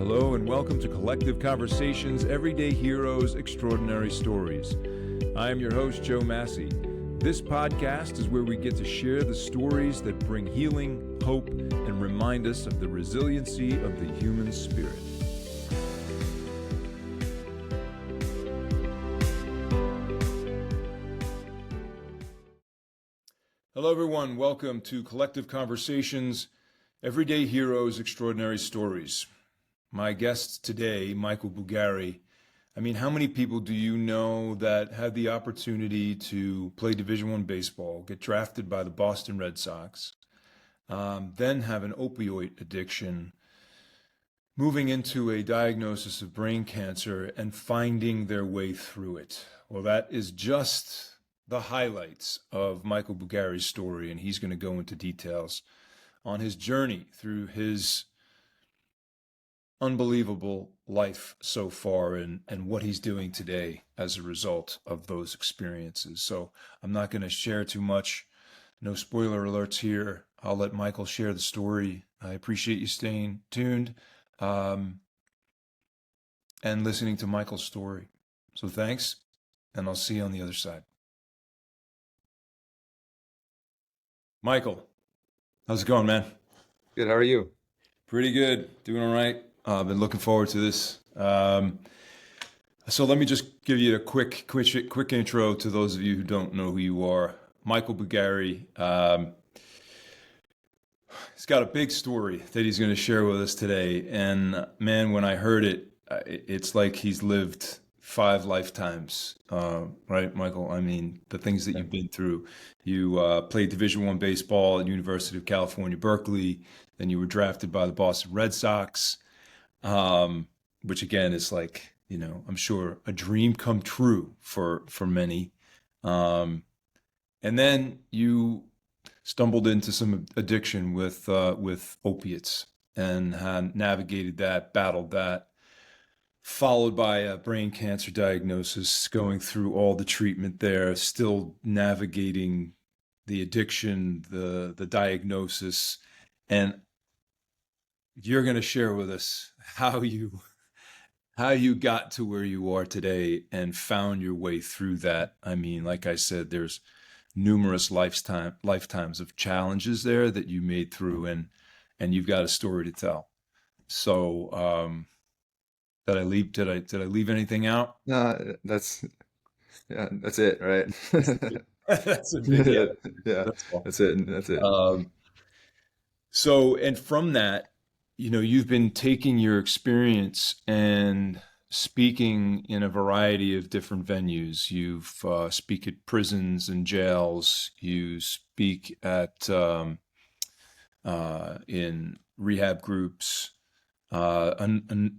Hello and welcome to Collective Conversations, Everyday Heroes, Extraordinary Stories. I am your host, Joe Massey. This podcast is where we get to share the stories that bring healing, hope, and remind us of the resiliency of the human spirit. Hello everyone, welcome to Collective Conversations, Everyday Heroes, Extraordinary Stories. My guest today, Michael Bugary. I mean, how many people do you know that had the opportunity to play Division I baseball, get drafted by the Boston Red Sox, then have an opioid addiction, moving into a diagnosis of brain cancer and finding their way through it? Well, that is just the highlights of Michael Bugary's story, and he's going to go into details on his journey through his unbelievable life so far and what he's doing today as a result of those experiences. So I'm not going to share too much. No spoiler alerts here. I'll let Michael share the story. I appreciate you staying tuned and listening to Michael's story. So thanks, and I'll see you on the other side. Michael, how's it going, man? Good. How are you? Pretty good. Doing all right. I've been looking forward to this. So let me just give you a quick intro to those of you who don't know who you are. Michael Bugary. He's got a big story that he's going to share with us today. And man, when I heard it, it's like he's lived 5 lifetimes, right, Michael? I mean, the things that you've been through. You played Division I baseball at University of California Berkeley. Then you were drafted by the Boston Red Sox. Which again is like, I'm sure a dream come true for many. And then you stumbled into some addiction with opiates and navigated that, battled that, followed by a brain cancer diagnosis, going through all the treatment there, still navigating the addiction, the diagnosis, and you're going to share with us how you got to where you are today and found your way through that. I mean, like I said, there's numerous lifetimes of challenges there that you made through, and you've got a story to tell. So, did I leave anything out? No, that's it, right? That's a big yeah. Yeah, That's all. that's it. That's it. So, and from that, you've been taking your experience and speaking in a variety of different venues. You've speak at prisons and jails. You speak at in rehab groups, and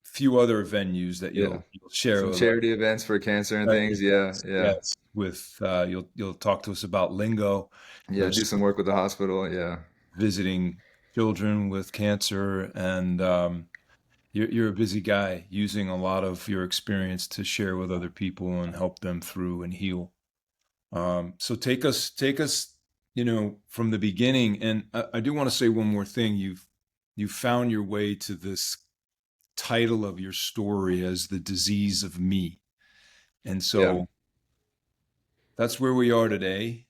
few other venues that Yeah, you'll share some with us. charity events for cancer and Right? things. Yeah, yeah, Yes, with you'll talk to us about lingo, yeah. which Do some work with the hospital. Yeah, visiting children with cancer, and you're a busy guy using a lot of your experience to share with other people and help them through and heal. So take us, from the beginning. And I do want to say one more thing. You've found your way to this title of your story as The Disease of Me. And yeah. so that's where we are today.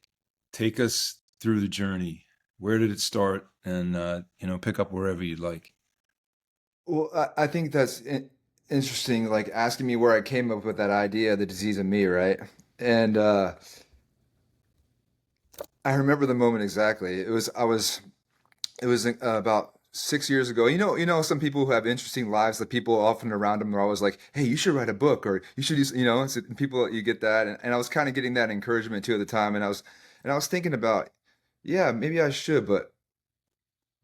Take us through the journey. Where did it start? And, pick up wherever you'd like. Well, I think that's interesting. Like asking me where I came up with that idea, the disease of me, right? And I remember the moment exactly. It was about 6 years ago. Some people who have interesting lives, the people often around them are always like, "Hey, you should write a book, or you should do," it's people you get that, and I was kind of getting that encouragement too at the time, and I was thinking about, yeah, maybe I should, but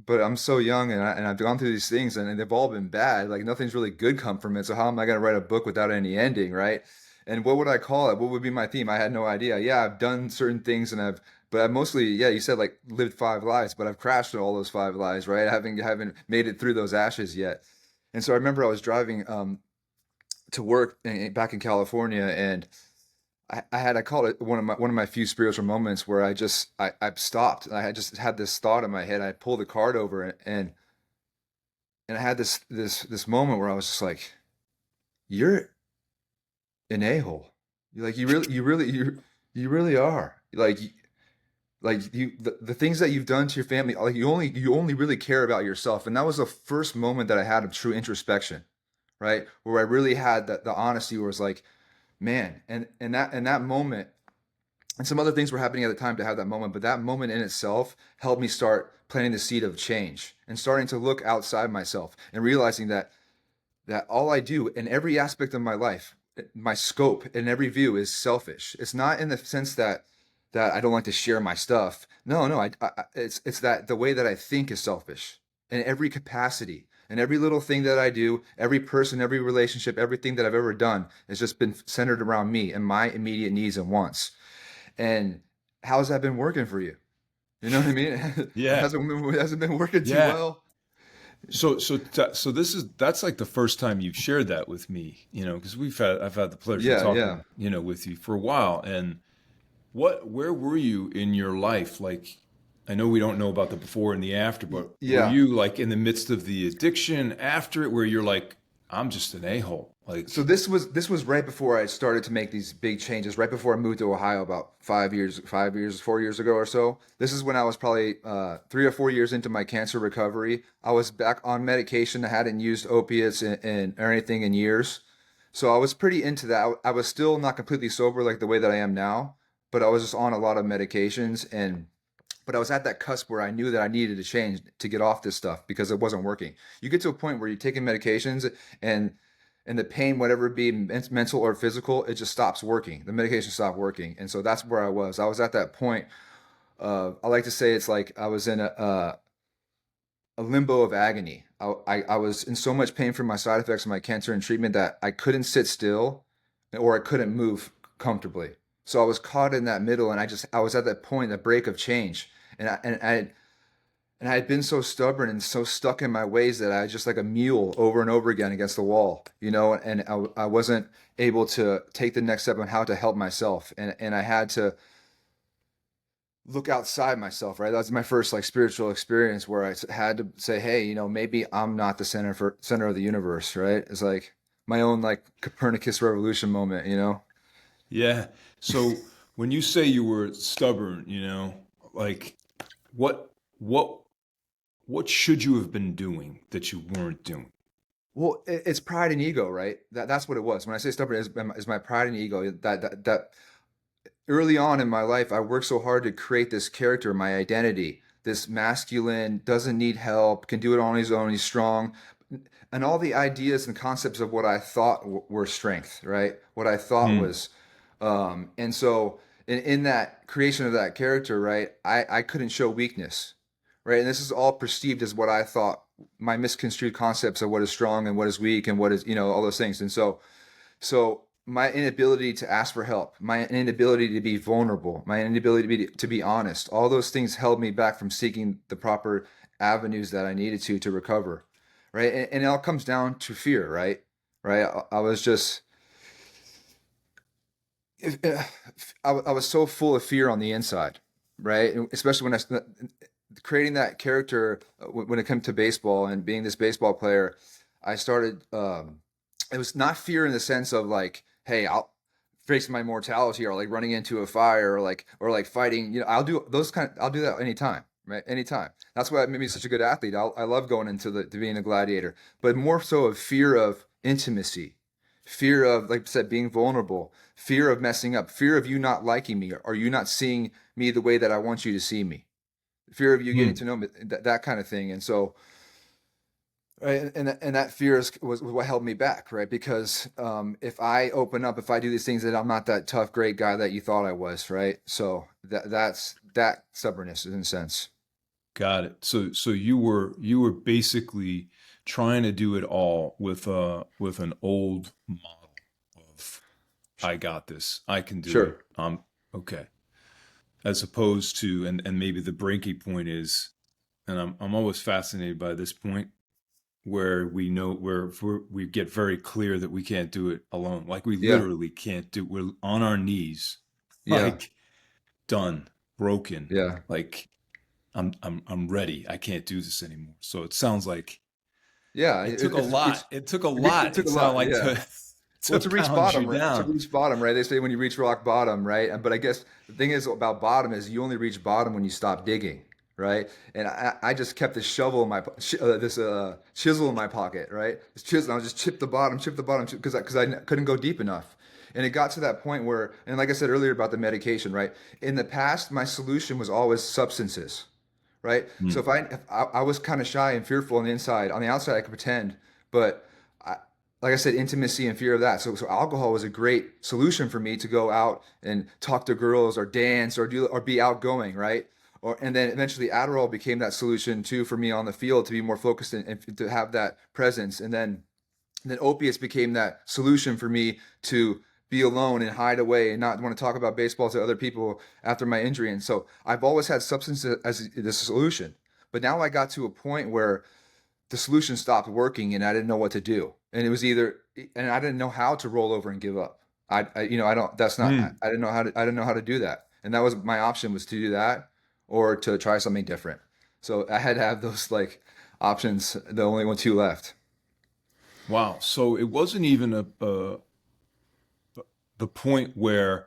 I'm so young, and I've gone through these things, and they've all been bad. Like nothing's really good come from it. So how am I going to write a book without any ending, right? And what would I call it? What would be my theme? I had no idea. Yeah, I've done certain things, but I mostly, yeah, you said like lived 5 lives, but I've crashed all those 5 lives, right? I haven't made it through those ashes yet. And so I remember I was driving to work back in California, and I call it one of my few spiritual moments where I stopped. I had just had this thought in my head. I pulled the card over, and and I had this moment where I was just like, you're an a-hole. You're like, you really are. Like the things that you've done to your family, like you only really care about yourself. And that was the first moment that I had of true introspection, right? Where I really had the honesty where it's like, man, and that moment, and some other things were happening at the time to have that moment, but that moment in itself helped me start planting the seed of change and starting to look outside myself and realizing that all I do in every aspect of my life, my scope in every view is selfish. It's not in the sense that I don't like to share my stuff. No, no, it's that the way that I think is selfish in every capacity. And every little thing that I do, every person, every relationship, everything that I've ever done has just been centered around me and my immediate needs and wants. And how's that been working for you? You know what I mean? Yeah. It hasn't been working too Yeah. well. So that's like the first time you've shared that with me, because I've had the pleasure of Yeah, yeah. talking, with you for a while. And where were you in your life? Like, I know we don't know about the before and the after, but were Yeah. you like in the midst of the addiction after it, where you're like, I'm just an a-hole? So Like, this was right before I started to make these big changes. Right before I moved to Ohio, about 5 years, 4 years ago or so. This is when I was probably 3 or 4 years into my cancer recovery. I was back on medication. I hadn't used opiates or anything in years, so I was pretty into that. I was still not completely sober like the way that I am now, but I was just on a lot of medications, and but I was at that cusp where I knew that I needed to change to get off this stuff because it wasn't working. You get to a point where you're taking medications, and the pain, whatever it be, mental or physical, it just stops working. The medication stopped working, and so that's where I was. I was at that point. I like to say it's like I was in a limbo of agony. I was in so much pain from my side effects of my cancer and treatment that I couldn't sit still, or I couldn't move comfortably. So I was caught in that middle, and I was at that point, the break of change, and I had been so stubborn and so stuck in my ways that I was just like a mule over and over again against the wall, and I wasn't able to take the next step on how to help myself. And I had to look outside myself, right? That was my first like spiritual experience where I had to say, hey, maybe I'm not the center of the universe, right? It's like my own like Copernicus revolution moment. yeah. So when you say you were stubborn, like what what what should you have been doing that you weren't doing? Well, it's pride and ego, right? That's what it was. When I say stubborn, is my pride and ego. That early on in my life, I worked so hard to create this character, my identity, this masculine, doesn't need help, can do it on his own, he's strong, and all the ideas and concepts of what I thought were strength, right? What I thought Hmm. was, and so in that creation of that character, right, I couldn't show weakness, right? And this is all perceived as what I thought, my misconstrued concepts of what is strong and what is weak and what is, all those things. And so my inability to ask for help, my inability to be vulnerable, my inability to be honest, all those things held me back from seeking the proper avenues that I needed to recover, right? And it all comes down to fear, right? Right? I was just, I was so full of fear on the inside, right? And especially when creating that character when it came to baseball and being this baseball player, I started. It was not fear in the sense of like, hey, I'll face my mortality or like running into a fire or like fighting. I'll do those I'll do that anytime, right? Anytime. That's why it made me such a good athlete. I love going into to being a gladiator, but more so of fear of intimacy, fear of, like I said, being vulnerable, fear of messing up, fear of you not liking me or you not seeing me the way that I want you to see me, fear of you getting Hmm. to know me, that kind of thing. And so, right, and that fear was what held me back, right? Because if I open up, if I do these things, that I'm not that tough, great guy that you thought I was, right? So that's that stubbornness in a sense. Got it. So you were basically trying to do it all with an old model of I got this. I can do it. Sure. Okay. As opposed to and maybe the breaking point is, and I'm always fascinated by this point where we know where we get very clear that we can't do it alone. Like we Yeah. literally can't do. We're on our knees, Yeah. like done, broken. Yeah. Like I'm ready. I can't do this anymore. So it sounds like Yeah, It took a lot. It took a it lot. took It a sounded lot. like Yeah. to Well, to reach pound you bottom, right? To down. reach bottom, right? They say when you reach rock bottom, right? But I guess the thing is about bottom is you only reach bottom when you stop digging, right? And I just kept this shovel in my this chisel in my pocket, right? This chisel, I was just chip the bottom, because I couldn't go deep enough. And it got to that point where, and like I said earlier about the medication, right? In the past, my solution was always substances, right? So Mm. if I was kind of shy and fearful on the inside, on the outside I could pretend, but I, like I said, intimacy and fear of that. So alcohol was a great solution for me to go out and talk to girls or dance or be outgoing, right? And then eventually Adderall became that solution too for me on the field to be more focused and to have that presence. And then opiates became that solution for me to be alone and hide away and not want to talk about baseball to other people after my injury. And so I've always had substance as the solution. But now I got to a point where the solution stopped working and I didn't know what to do. And it was either, and I didn't know how to roll over and give up. I don't, that's not, Mm. I didn't know how to do that. And that was my option, was to do that or to try something different. So I had to have those like options, the only one two left. Wow. So it wasn't even the point where,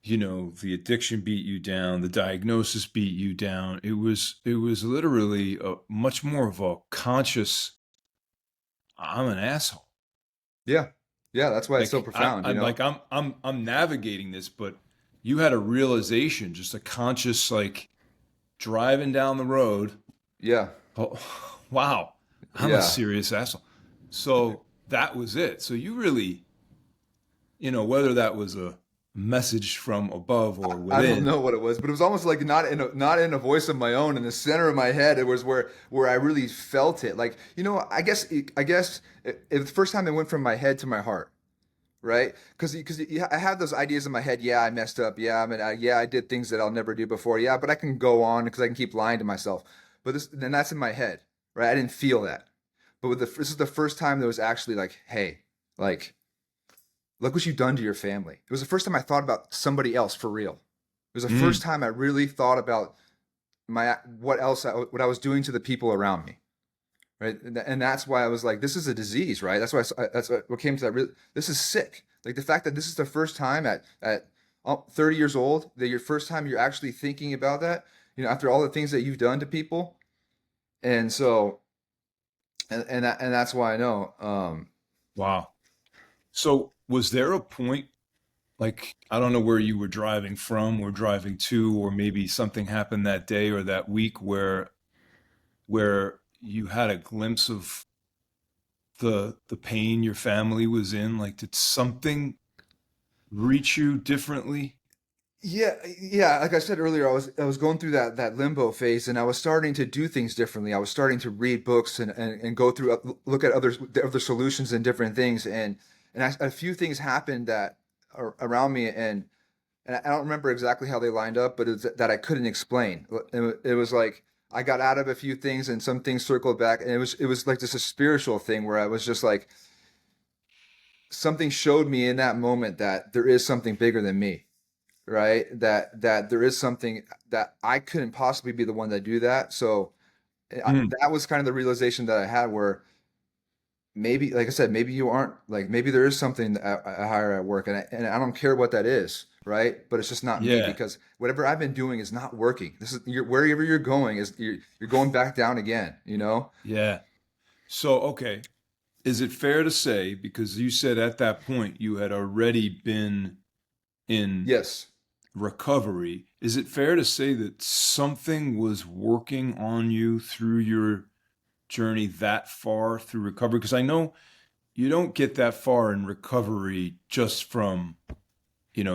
the addiction beat you down, the diagnosis beat you down. It was literally much more of a conscious, I'm an asshole. Yeah. Yeah. That's why it's so Like profound, I'm like I'm navigating this, but you had a realization, just a conscious like driving down the road. Yeah. Oh, wow, I'm a Yeah. serious asshole. So that was it. So you really, whether that was a message from above or I don't within. know what it was, but it was almost like not in a voice of my own, in the center of my head. It was where I really felt it. Like, I guess it was the first time it went from my head to my heart, right? Because I have those ideas in my head. Yeah, I messed up. Yeah, I mean, yeah, I did things that I'll never do before. Yeah, but I can go on because I can keep lying to myself. But then that's in my head, right? I didn't feel that. But this is the first time that was actually like, hey, like, look what you've done to your family. It was the first time I thought about somebody else for real. It was the first Mm, time I really thought about what I was doing to the people around me, right? And that's why I was like, this is a disease, right? That's why that's what came to that. This is sick. Like the fact that this is the first time at 30 years old, that your first time you're actually thinking about that, after all the things that you've done to people. And so, and that's why I know. wow. So was there a point, like, I don't know where you were driving from or driving to, or maybe something happened that day or that week where you had a glimpse of the pain your family was in? Like, did something reach you differently? Yeah, yeah. Like I said earlier, I was going through that limbo phase, and I was starting to do things differently. I was starting to read books and go through look at other solutions and different things, and a few things happened that are around me, and I don't remember exactly how they lined up, but it's that I couldn't explain. It was like I got out of a few things, and some things circled back, and it was like just a spiritual thing where I was just like something showed me in that moment that there is something bigger than me, right? That there is something that I couldn't possibly be the one that do that. So Mm, that was kind of the realization that I had, where maybe, like I said, maybe you aren't, like, maybe there is something higher at work, and I don't care what that is, right? But it's just not me, yeah, because whatever I've been doing is not working. Wherever you're going is you're going back down again, you know? yeah. So, okay. Is it fair to say, because you said at that point you had already been in Yes. recovery, is it fair to say that something was working on you through your journey that far through recovery? Because I know you don't get that far in recovery just from,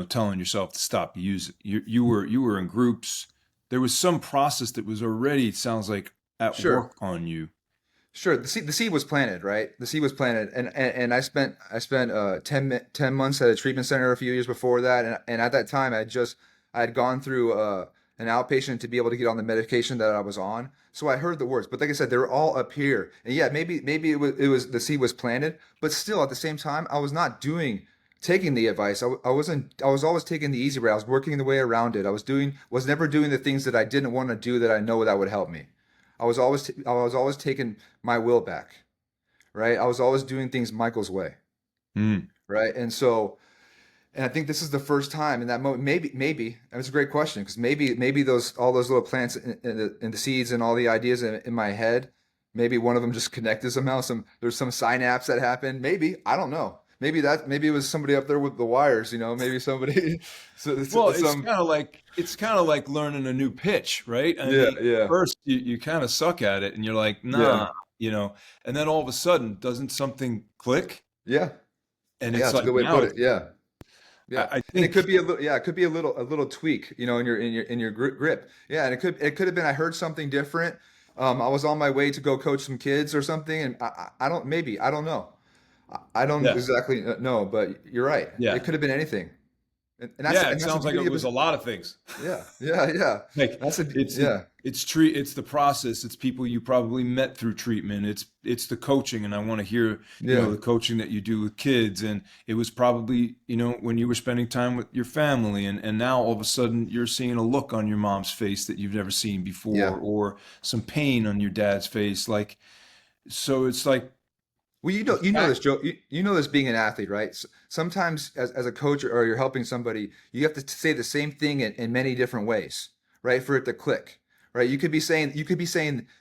telling yourself to stop using. You were in groups. There was some process that was already, it sounds like, at Sure. work on you. Sure, the seed was planted, right? The seed was planted, and I spent 10 months at a treatment center a few years before that, and at that time I had gone through an outpatient to be able to get on the medication that I was on. So I heard the words, but like I said, they were all up here, and yeah, maybe it was the seed was planted, but still at the same time I was not taking the advice. I wasn't. I was always taking the easy route. I was working the way around it. Was never doing the things that I didn't want to do that I know that would help me. I was always taking my will back. right? I was always doing things Michael's way, Mm. right? And I think this is the first time in that moment, maybe, and it's a great question because maybe all those little plants in the seeds and all the ideas in my head, maybe one of them just connected somehow. There's some synapse that happened. Maybe, I don't know. Maybe it was somebody up there with the wires, maybe somebody, Well, some, it's kind of like learning a new pitch, right? I yeah, mean, yeah, first you kind of suck at it, and you're like, yeah, nah, and then all of a sudden, doesn't something click? yeah, And yeah. it's It's a like good way to now put it's it. Yeah. Yeah, I and it could think be a little, yeah, it could be a little tweak, in your grip. Yeah, and it could have been I heard something different. I was on my way to go coach some kids or something, and I don't maybe I don't know. I don't yeah, exactly know, but you're right. It yeah, could have been anything, and that's yeah. and It that's the sounds like beauty it of was it. a lot of things. Yeah, yeah, yeah. Like That's a it's yeah, it's the process. It's people you probably met through treatment. It's the coaching, and I want to hear yeah, the coaching that you do with kids. And it was probably when you were spending time with your family, and now all of a sudden you're seeing a look on your mom's face that you've never seen before, yeah. or some pain on your dad's face. Like so, it's like Well, the you know this, fact. Joe. You know this being an athlete, right? Sometimes as a coach or you're helping somebody, you have to say the same thing in many different ways, right? For it to click, right? You could be saying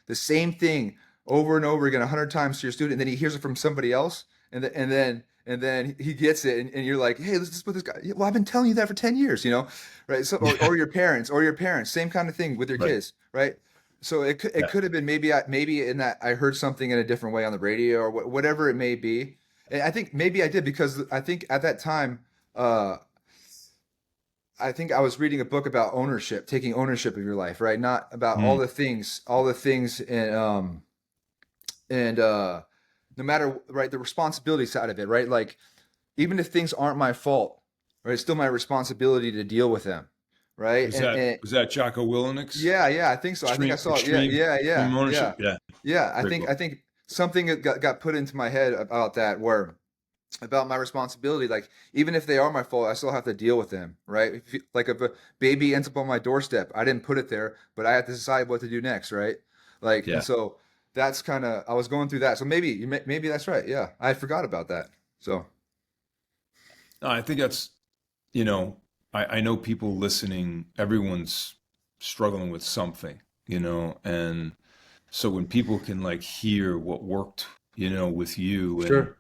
the same thing over and over again 100 times to your student, and then he hears it from somebody else, and then he gets it, and you're like, hey, this is what this guy. Well, I've been telling you that for 10 years, right? So, Yeah, or your parents, same kind of thing with your right. kids, right? So it Yeah. could have been maybe in that I heard something in a different way on the radio or whatever it may be. And I think maybe I did because I think at that time, uh, I think I was reading a book about ownership, taking ownership of your life, right? Not about Mm. all the things, and no matter, right, the responsibility side of it, right? Like even if things aren't my fault, right, it's still my responsibility to deal with them, right? And Was that Jocko Willinik's yeah, yeah, I think so. I think I saw it. Yeah, yeah, extreme yeah, yeah, ownership? Yeah, yeah. I great think book. I think something got put into my head about that, where about my responsibility. Like even if they are my fault, I still have to deal with them, right? Like if a baby ends up on my doorstep, I didn't put it there, but I have to decide what to do next, right? Like, and Yeah. so that's kind of I was going through that. So maybe that's right. Yeah, I forgot about that. So No, I think that's, you know, I know people listening, everyone's struggling with something, and so when people can like hear what worked, with you sure.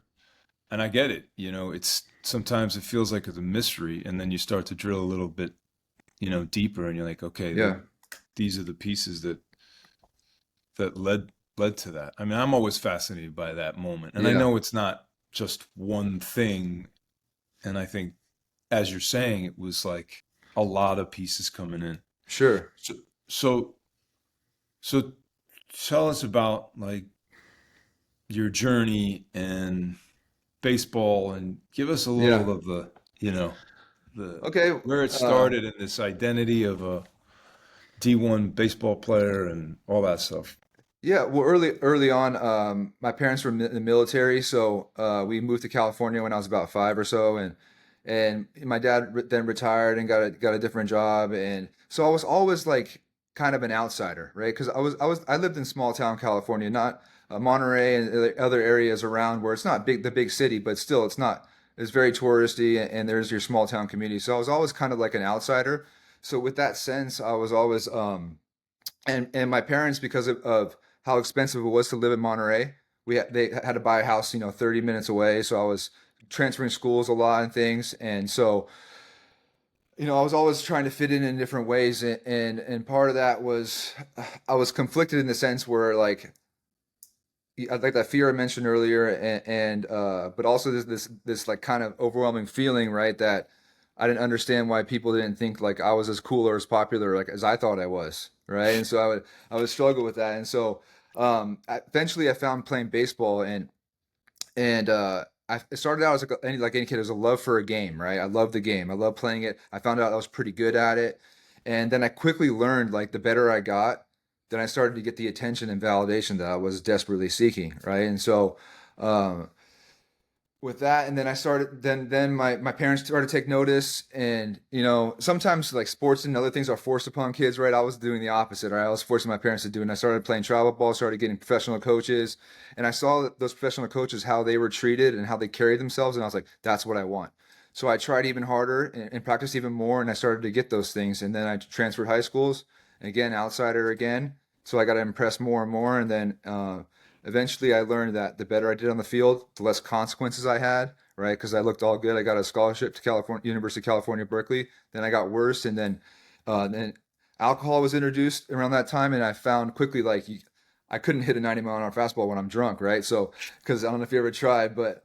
and I get it, it's sometimes it feels like it's a mystery and then you start to drill a little bit, deeper and you're like, okay, Yeah, these are the pieces that led to that. I mean, I'm always fascinated by that moment. And I yeah, know it's not just one thing, and I think as you're saying, it was like a lot of pieces coming in. sure. So, so, so tell us about like your journey and baseball, and give us a Yeah. little of the Okay. where it Uh, started and this identity of a D1 baseball player and all that stuff. Yeah, well, early on, my parents were in the military, so we moved to California when I was about five or so, and my dad then retired and got a different job, and so I was always like kind of an outsider, right? Because I lived in small town California, not Monterey and other areas around where it's not the big city, but still it's very touristy, and there's your small town community. So I was always kind of like an outsider. So with that sense, I was always and my parents, because of how expensive it was to live in Monterey, they had to buy a house 30 minutes away, so I was transferring schools a lot and things, and so I was always trying to fit in different ways, and part of that was I was conflicted in the sense where like that fear I mentioned earlier, and but also this like kind of overwhelming feeling, right, that I didn't understand why people didn't think like I was as cool or as popular like as I thought I was, right? And so I would struggle with that, and so eventually I found playing baseball, and I it started out as like any kid, it was a love for a game, right? I loved the game, I loved playing it. I found out I was pretty good at it, and then I quickly learned like the better I got, then I started to get the attention and validation that I was desperately seeking, right? And so um, with that, and then I started then my parents started to take notice, and sometimes like sports and other things are forced upon kids, right? I was doing the opposite, right? I was forcing my parents to do it, and I started playing travel ball, started getting professional coaches, and I saw that those professional coaches, how they were treated and how they carried themselves, and I was like, that's what I want. So I tried even harder and practiced even more, and I started to get those things, and then I transferred high schools, and again outsider again, so I got to impress more and more, and then eventually, I learned that the better I did on the field, the less consequences I had, right? Because I looked all good. I got a scholarship to California, University of California, Berkeley. Then I got worse, and then alcohol was introduced around that time, and I found quickly like I couldn't hit a 90-mile-an-hour fastball when I'm drunk, right? So, because I don't know if you ever tried, but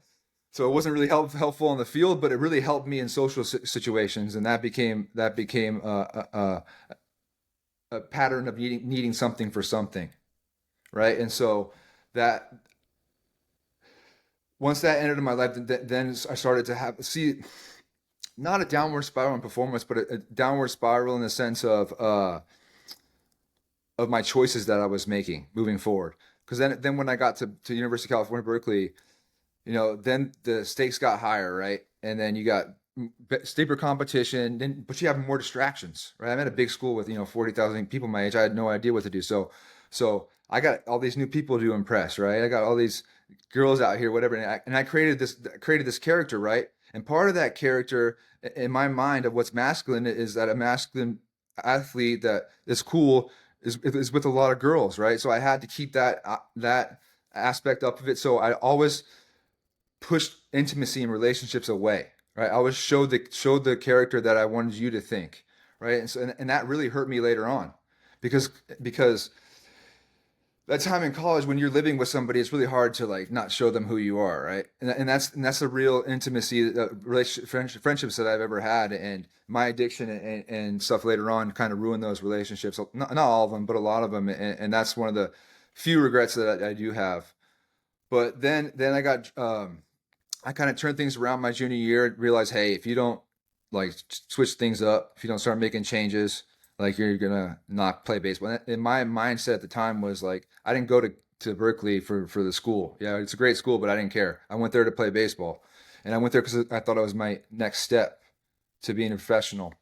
so it wasn't really helpful on the field, but it really helped me in social situations, and that became a pattern of needing something for something, right? And so that once that entered in my life, then I started to see not a downward spiral in performance, but a downward spiral in the sense of my choices that I was making moving forward. Because then when I got to University of California Berkeley, then the stakes got higher, right? And then you got steeper competition, then but you have more distractions, right? I'm at a big school with 40,000 people my age. I had no idea what to do, so I got all these new people to impress, right? I got all these girls out here, whatever, and I created this character, right? And part of that character in my mind of what's masculine is that a masculine athlete that is cool is with a lot of girls, right? So I had to keep that aspect up of it. So I always pushed intimacy and relationships away, right? I always showed the character that I wanted you to think, right? And that really hurt me later on, because that time in college when you're living with somebody, it's really hard to like not show them who you are, right? And that's the real intimacy, relationship, friendships that I've ever had, and my addiction and stuff later on kind of ruined those relationships. Not all of them, but a lot of them, and that's one of the few regrets that I do have. But then I kind of turned things around my junior year and realized, hey, if you don't like switch things up, if you don't start making changes, like you're gonna not play baseball. And my mindset at the time was like, I didn't go to Berkeley for the school. Yeah, it's a great school, but I didn't care. I went there to play baseball, and I went there because I thought it was my next step to being a professional.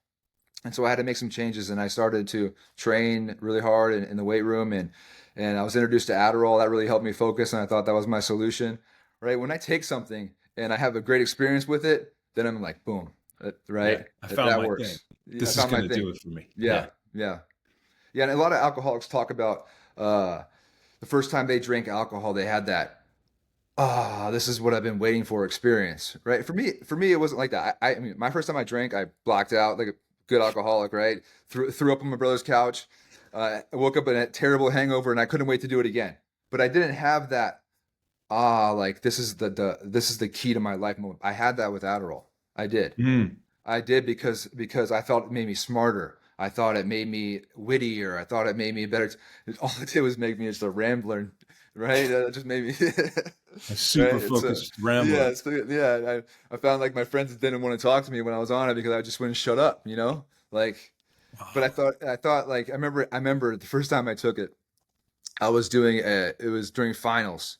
And so I had to make some changes, and I started to train really hard in the weight room, and I was introduced to Adderall. That really helped me focus, and I thought that was my solution. Right? When I take something and I have a great experience with it, then I'm like, boom, Yeah, right? I That, found that my thing. works. Yeah, I This is found my going to thing. do it for me. Yeah, Yeah. yeah, yeah. And a lot of alcoholics talk about uh, the first time they drank alcohol, they had that this is what I've been waiting for experience, right? For me, it wasn't like that. I mean, my first time I drank, I blacked out like a good alcoholic, right? Threw up on my brother's couch. I woke up in a terrible hangover, and I couldn't wait to do it again. But I didn't have that like this is the key to my life moment. I had that with Adderall. I did. Mm. I did because I thought it made me smarter. I thought it made me wittier. I thought it made me better. All it did was make me just a rambler, right? It just made me A right. super It's focused yeah, rambler. yeah. I found like my friends didn't want to talk to me when I was on it because I just wouldn't shut up, like. But I Wow. thought I thought like I remember the first time I took it. It was during finals,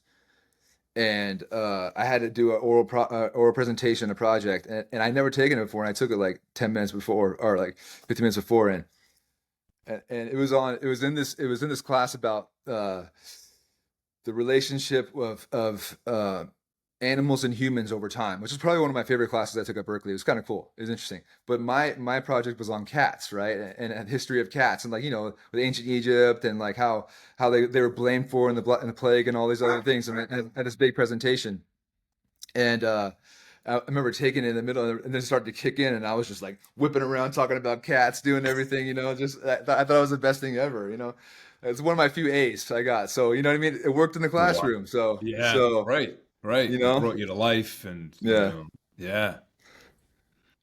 and I had to do an oral presentation, a project, and I never taken it before, and I took it like 10 minutes before, or like 15 minutes before, and it was in this class about the relationship of animals and humans over time, which is probably one of my favorite classes I took at Berkeley. It was kind of cool. It was interesting. But my project was on cats, right? And history of cats, and like with ancient Egypt, and like how they were blamed for in the plague and all these other things, and I had this big presentation, and I remember taking it in the middle, and then it started to kick in, and I was just like whipping around talking about cats, doing everything, just I thought it was the best thing ever. It's one of my few A's I got, so you know what I mean. It worked in the Wow. classroom, so Yeah. so Right. Right. you It know, brought you to life, and yeah. yeah.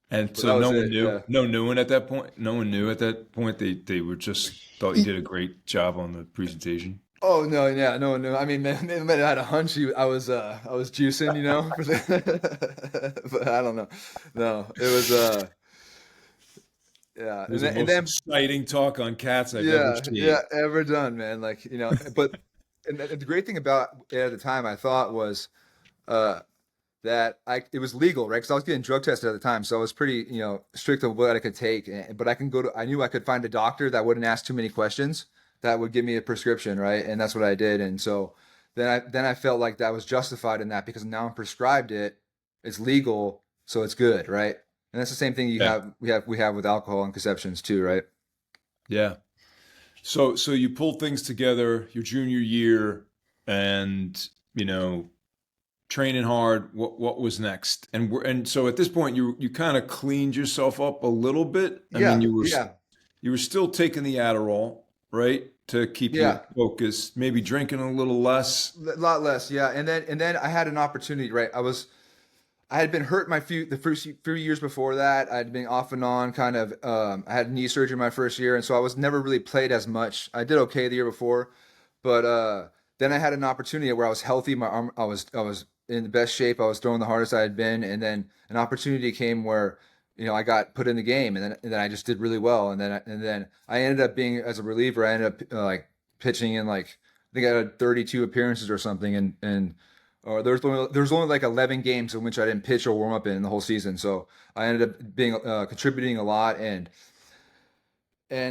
And But so that no was one it, knew. yeah. No one at that point. No one knew at that point. They were just thought you did a great job on the presentation. Oh no, yeah, no, no. I mean, man, I had a hunch I was juicing, for the, but I don't know. No, it was yeah, It and was the then and most then exciting talk on cats I've ever yeah, yeah, seen. ever done, man. Like but and the great thing about it at the time I thought was uh that it was legal, right? Because I was getting drug tested at the time, so I was pretty, strict on what I could take. But I knew I could find a doctor that wouldn't ask too many questions, that would give me a prescription, right? And that's what I did. And so then I felt like that was justified in that because now I'm prescribed it, it's legal, so it's good, right? And that's the same thing Yeah. we have with alcohol and conceptions too, right? Yeah. So you pulled things together your junior year, and you know, training hard. What was next? And so at this point, you kind of cleaned yourself up a little bit. I mean, Yeah, yeah, you were still taking the Adderall, right, to keep you yeah. focused. Maybe drinking a little less. A lot less, yeah. And then I had an opportunity, right? I had been hurt the first few years before that. I'd been off and on, kind of. I had knee surgery my first year, and so I was never really played as much. I did okay the year before, but then I had an opportunity where I was healthy. My arm, I was in the best shape. I was throwing the hardest I had been, and then an opportunity came where I got put in the game, and then I just did really well, and then I ended up being as a reliever. I ended up like pitching in like I think I had 32 appearances or something, and or there's only like 11 games in which I didn't pitch or warm up in the whole season. So I ended up being contributing a lot, and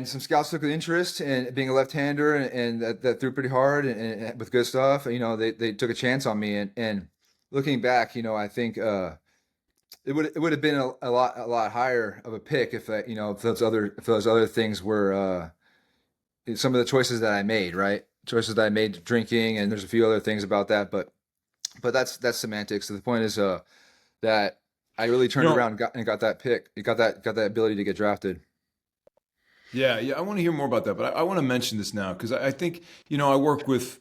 some scouts took an interest in being a left-hander, and that threw pretty hard and with good stuff. They took a chance on me, and looking back, I think it would have been a lot higher of a pick if those other things were some of the choices that I made, right? Choices that I made drinking, and there's a few other things about that, but that's semantics. So the point is that I really You turned know, around and got that pick. It got that ability to get drafted. yeah, yeah. I want to hear more about that, but I want to mention this now because I think I work with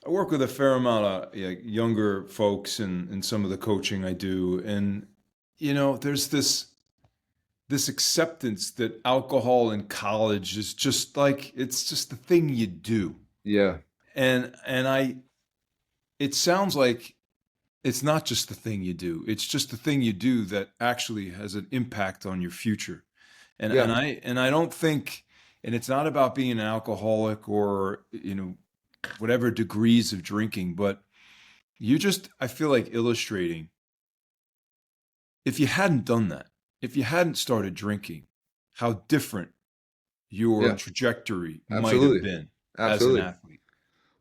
a fair amount of younger folks and some of the coaching I do, and there's this acceptance that alcohol in college is just like it's just the thing you do, Yeah, and it sounds like it's not just the thing you do; it's just the thing you do that actually has an impact on your future, and yeah, I don't think, and it's not about being an alcoholic or whatever degrees of drinking, but I feel like illustrating, if you hadn't done that, if you hadn't started drinking, how different your yeah. trajectory might have Absolutely, been as an absolutely. athlete.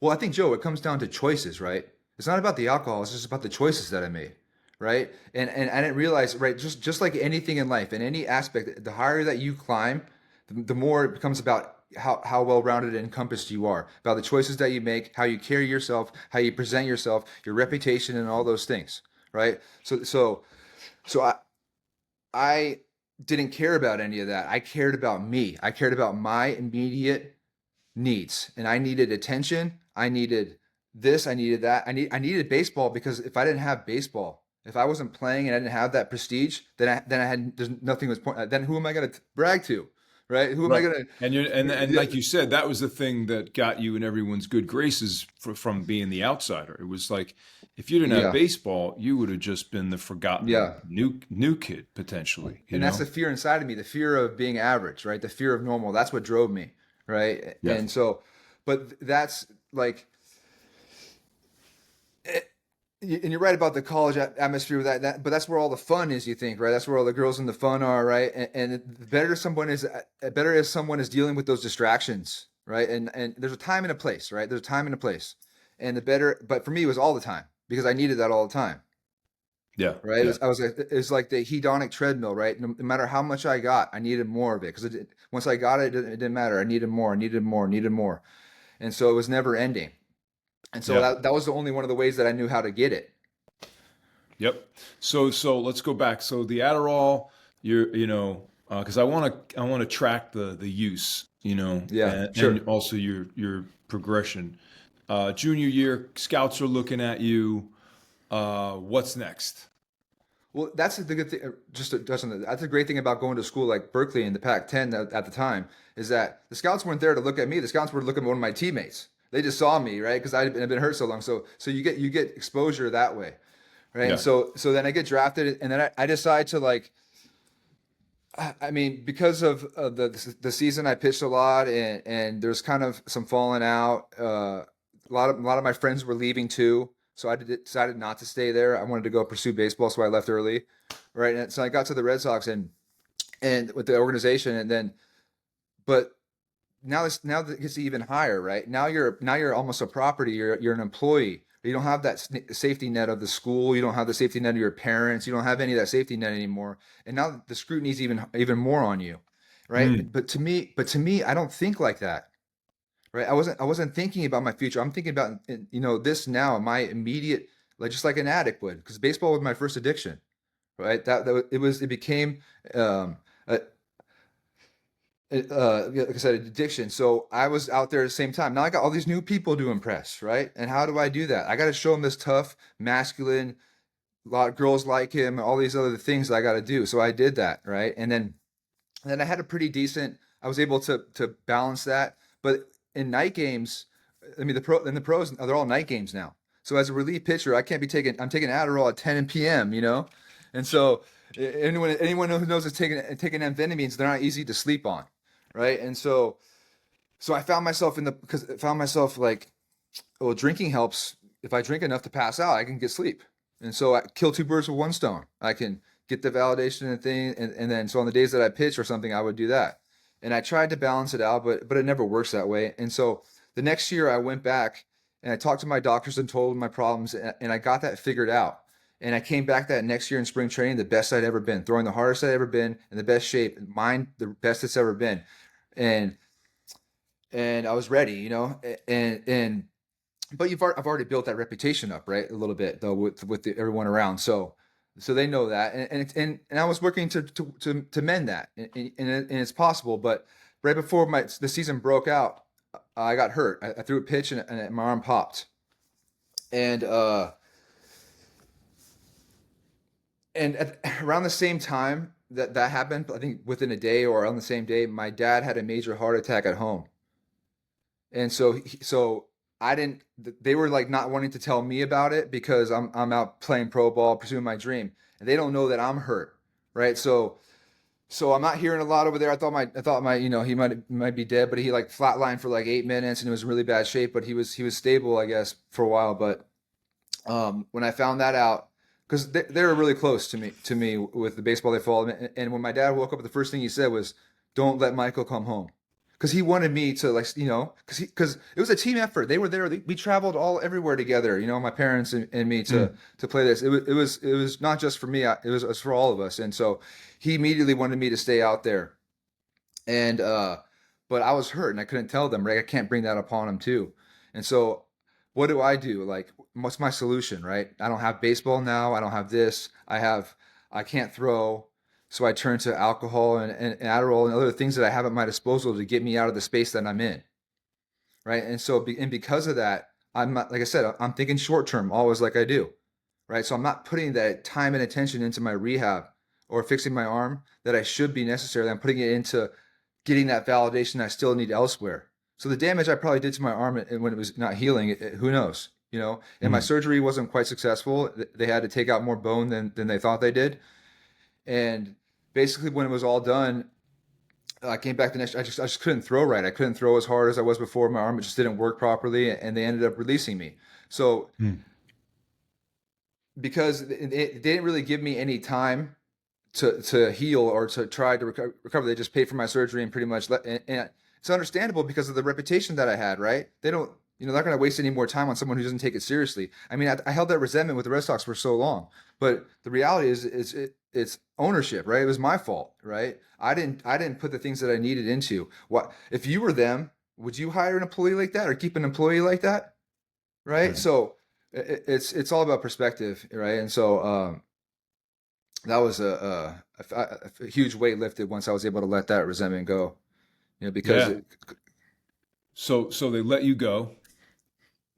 Well, I think Joe, it comes down to choices, right? It's not about the alcohol. It's just about the choices that I made, right? And I didn't realize, right? Just like anything in life, in any aspect, the higher that you climb, the more it becomes about how well-rounded and encompassed you are, about the choices that you make, how you carry yourself, how you present yourself, your reputation, and all those things, right? So I didn't care about any of that. I cared about me. I cared about my immediate needs, and I needed attention. I needed this. I needed that. I needed baseball because if I didn't have baseball, if I wasn't playing and I didn't have that prestige, then I had there's nothing was point. Then who am I going to brag to, right? Who am I Right. going And like to? you said, that was the thing that got you in everyone's good graces from being the outsider. It was like if you didn't have Yeah, baseball, you would have just been the forgotten yeah. new kid potentially, And that's the fear inside of me, the fear of being average, right? The fear of normal. That's what drove me, right? Yeah. And so, but that's like and you're right about the college atmosphere with but that's where all the fun is, you think, right? That's where all the girls and the fun are, right? And better if someone is dealing with those distractions, right? And there's a time and a place, right? There's a time and a place, and the better. But for me, it was all the time because I needed that all the time, Yeah. right? Yeah. It was like the hedonic treadmill, right? No matter how much I got, I needed more of it because once I got it, it didn't matter. I needed more, needed more, needed more, and so it was never ending. And so Yeah. that was the only one of the ways that I knew how to get it. Yep. So let's go back. So the Adderall, because I want to track the use, Yeah, and sure. also your progression. Junior year, scouts are looking at you. What's next? Well, that's the good thing. Just to touch on that, that's the great thing about going to school like Berkeley in the Pac-10 at the time is that the scouts weren't there to look at me. The scouts were looking at one of my teammates. They just saw me, right? Because I'd been hurt so long. So you get exposure that way, right? And Yeah. so then I get drafted, and then I decide to like. I mean, because of the season, I pitched a lot, and there's kind of some falling out. A lot of my friends were leaving too. So decided not to stay there. I wanted to go pursue baseball, so I left early, right? And so I got to the Red Sox and with the organization, and then but now that gets even higher, right? Now you're almost a property. You're an employee. You don't have that safety net of the school. You don't have the safety net of your parents. You don't have any of that safety net anymore. And now the scrutiny is even more on you, right? Mm. But to me, I don't think like that, right? I wasn't thinking about my future. I'm thinking about this now, my immediate, like just like an addict would, because baseball was my first addiction, right? It became um, a, like I said, addiction. So I was out there at the same time. Now I got all these new people to impress, right? And how do I do that? I got to show them this tough, masculine, a lot of girls like him, all these other things that I got to do. So I did that, right? And then I had a pretty decent. I was able to balance that. But in night games, I mean the pros, they're all night games now. So as a relief pitcher, I can't be taking. I'm taking Adderall at 10 p.m. And so anyone who knows it's taking amphetamines, they're not easy to sleep on, right? And so I found myself because I found myself like, well, drinking helps. If I drink enough to pass out, I can get sleep. And so I kill two birds with one stone. I can get the validation and thing, and then so on the days that I pitch or something, I would do that. And I tried to balance it out, but it never works that way. And so the next year I went back and I talked to my doctors and told them my problems, and I got that figured out. And I came back that next year in spring training, the best I'd ever been, throwing the hardest I'd ever been, in the best shape, mine the best it's ever been. And and I was ready, and but I've already built that reputation up, right? A little bit though everyone around. So they know that, and I was working to mend that, and it's possible. But right before the season broke out, I got hurt. I threw a pitch and my arm popped, and around the same time that happened, I think within a day or on the same day, my dad had a major heart attack at home. And so I didn't. They were like not wanting to tell me about it because I'm out playing pro ball, pursuing my dream, and they don't know that I'm hurt, right? So I'm not hearing a lot over there. I thought my he might be dead, but he like flatlined for like 8 minutes and it was in really bad shape. But he was stable, I guess, for a while. But when I found that out, because they were really close to me with the baseball they followed, and when my dad woke up, the first thing he said was, "Don't let Michael come home." Because he wanted me to like because it was a team effort. They were there. We traveled all everywhere together. My parents and me to Mm. to play this. It was not just for me. It was for all of us. And so he immediately wanted me to stay out there. And but I was hurt and I couldn't tell them. Right, I can't bring that upon them too. And so what do I do? Like, what's my solution? Right, I don't have baseball now. I don't have this. I can't throw. So I turn to alcohol and Adderall and other things that I have at my disposal to get me out of the space that I'm in, right? And so, and because of that, I'm not, like I said, I'm thinking short term, always like I do, right? So I'm not putting that time and attention into my rehab or fixing my arm that I should be necessarily. I'm putting it into getting that validation I still need elsewhere. So the damage I probably did to my arm when it was not healing, who knows? And my Mm. surgery wasn't quite successful. They had to take out more bone than they thought they did. And basically, when it was all done, I came back the next. I just couldn't throw right. I couldn't throw as hard as I was before. My arm just didn't work properly, and they ended up releasing me. So Mm. because they didn't really give me any time to heal or to try to recover, they just paid for my surgery and pretty much and it's understandable because of the reputation that I had. Right? They don't. They're not going to waste any more time on someone who doesn't take it seriously. I mean, I held that resentment with the Red Sox for so long, but the reality is, it's ownership, right? It was my fault, right? I didn't put the things that I needed into. What if you were them? Would you hire an employee like that or keep an employee like that, right? Right. So it's all about perspective, right? And so that was a huge weight lifted once I was able to let that resentment go, because Yeah. So they let you go,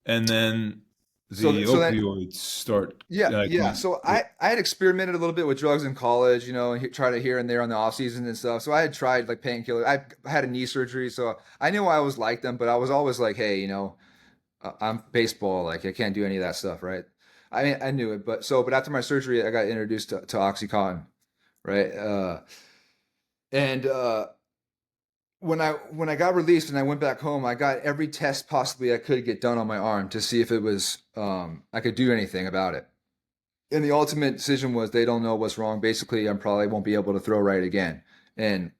and then so the so that opioids start yeah, like yeah. So I had experimented a little bit with drugs in college, and tried it here and there on the off season and stuff. So I had tried like painkillers. I had a knee surgery, so I knew I was like them, but I was always like, hey, I'm baseball, like I can't do any of that stuff, right? I mean, I knew it, but after my surgery, I got introduced to OxyContin, right? And when I got released and I went back home, I got every test possibly I could get done on my arm to see if it was I could do anything about it. And the ultimate decision was they don't know what's wrong. Basically, I probably won't be able to throw right again. And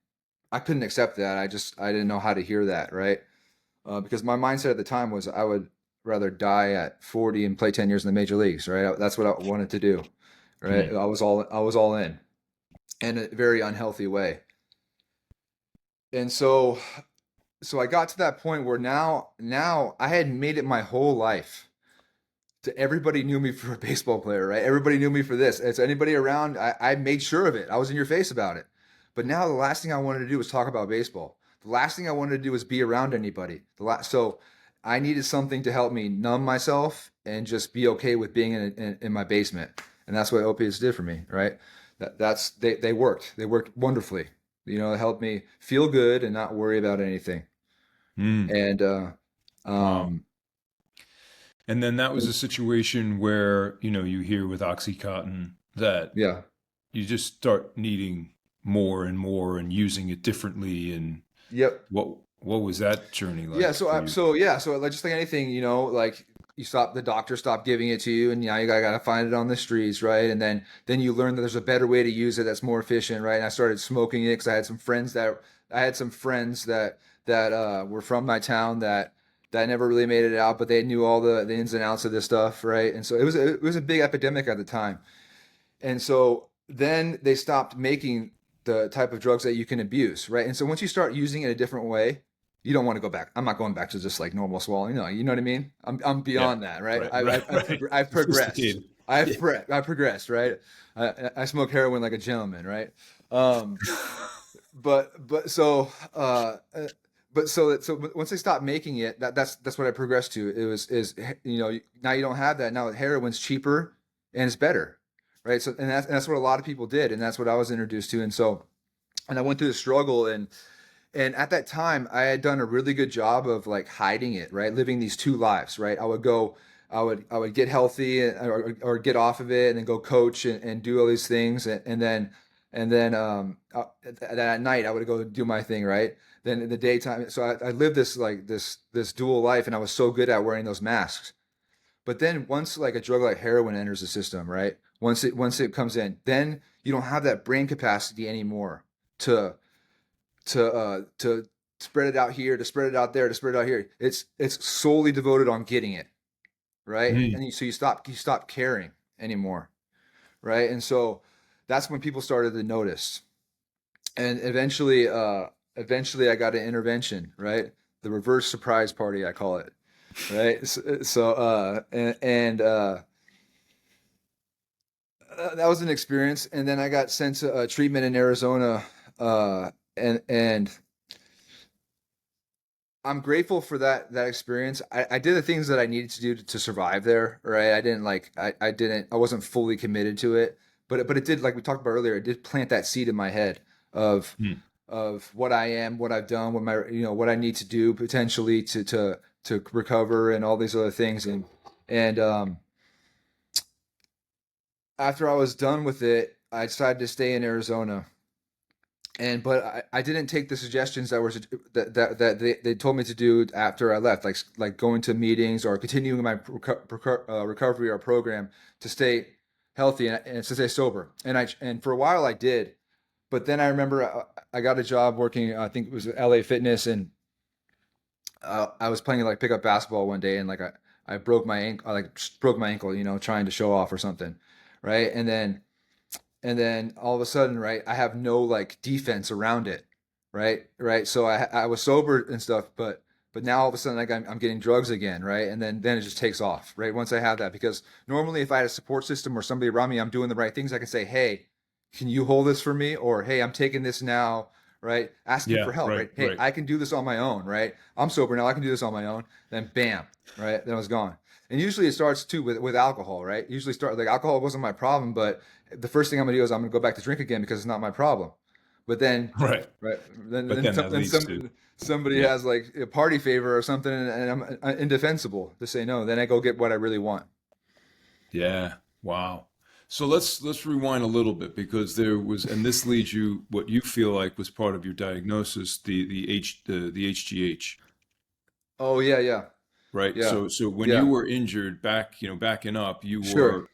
I couldn't accept that. I didn't know how to hear that, right? Because my mindset at the time was I would rather die at 40 and play 10 years in the major leagues, right? That's what I wanted to do, right? Hmm. I was all in a very unhealthy way. And so I got to that point where now I had made it my whole life. To everybody knew me for a baseball player, right? Everybody knew me for this. It's anybody around, I made sure of it. I was in your face about it. But now the last thing I wanted to do was talk about baseball. The last thing I wanted to do was be around anybody. So I needed something to help me numb myself and just be okay with being in my basement. And that's what opiates did for me, right? They worked. They worked wonderfully. It helped me feel good and not worry about anything. Hmm. And Wow. um, And then that was a situation where, you hear with Oxycontin that yeah. you just start needing more and more and using it differently. And Yep. what was that journey Yeah, like so for I, you? so yeah, so like just like anything, like the doctor stopped giving it to you, and now you gotta find it on the streets, right? And then you learn that there's a better way to use it that's more efficient, right? And I started smoking it because I had some friends that were from my town that never really made it out, but they knew all the ins and outs of this stuff, right? And so it was a big epidemic at the time. And so then they stopped making the type of drugs that you can abuse, right? And so once you start using it a different way, you don't want to go back. I'm not going back to just like normal swallowing. You know what I mean? I'm Yeah. beyond that, right? Right. Right. Right. I've progressed. Sophisticated. Yeah. I've progressed, right? I smoke heroin like a gentleman, right? Um, but so once they stopped making it, that's what I progressed to. It was is now you don't have that. Now heroin's cheaper and it's better, right? So and that's what a lot of people did, and that's what I was introduced to. And I went through the struggle, and at that time I had done a really good job of like hiding it, right? Living these two lives, right? I would get healthy or get off of it and then go coach and do all these things, and then at night I would go do my thing, right? Then in the daytime, so I lived this dual life, and I was so good at wearing those masks. But then once like a drug like heroin enters the system, right? Once it comes in, then you don't have that brain capacity anymore to to spread it out here, to spread it out there, to spread it out here. It's solely devoted on getting it, right? And, Hmm. and so you stop caring anymore, right? And so that's when people started to notice. And eventually I got an intervention, right? The reverse surprise party, I call it, right? That was an experience. And then I got sent to treatment in Arizona, and I'm grateful for that experience. I did the things that I needed to do to survive there, right? I wasn't fully committed to it, but it did, like we talked about earlier, it did plant that seed in my head of Hmm. of what I am, what I've done, what I need to do potentially to recover and all these other things. And after I was done with it, I decided to stay in Arizona. But I didn't take the suggestions that they told me to do after I left, like going to meetings or continuing my recovery or program to stay healthy and to stay sober. And for a while I did, but then I remember I got a job working. I think it was LA Fitness, and I was playing like pickup basketball one day, and like I broke my ankle, I like just broke my ankle, trying to show off or something, right? And then all of a sudden, right, I have no like defense around it, right. So I was sober and stuff, but now all of a sudden like I'm getting drugs again, right, and then it just takes off, right, once I have that, because normally if I had a support system or somebody around me, I'm doing the right things, I can say, hey, can you hold this for me, or hey, I'm taking this now, right, asking Yeah. for help, Right. right, hey, Right. I can do this on my own, right, I'm sober now, I can do this on my own. Then bam, right, then I was gone. And usually it starts too with alcohol, right? Usually start like alcohol wasn't my problem, but the first thing I'm gonna do is I'm gonna go back to drink again because it's not my problem. But then, Right. right, then But then, then some, that then leads to, somebody yeah. has like a party favor or something, and I'm indefensible to say no. Then I go get what I really want. Yeah. Wow. So let's rewind a little bit because there was, and this leads you what you feel like was part of your diagnosis, the HGH, Oh yeah, yeah, right? yeah, So when you yeah. were injured back, backing up, you Sure. were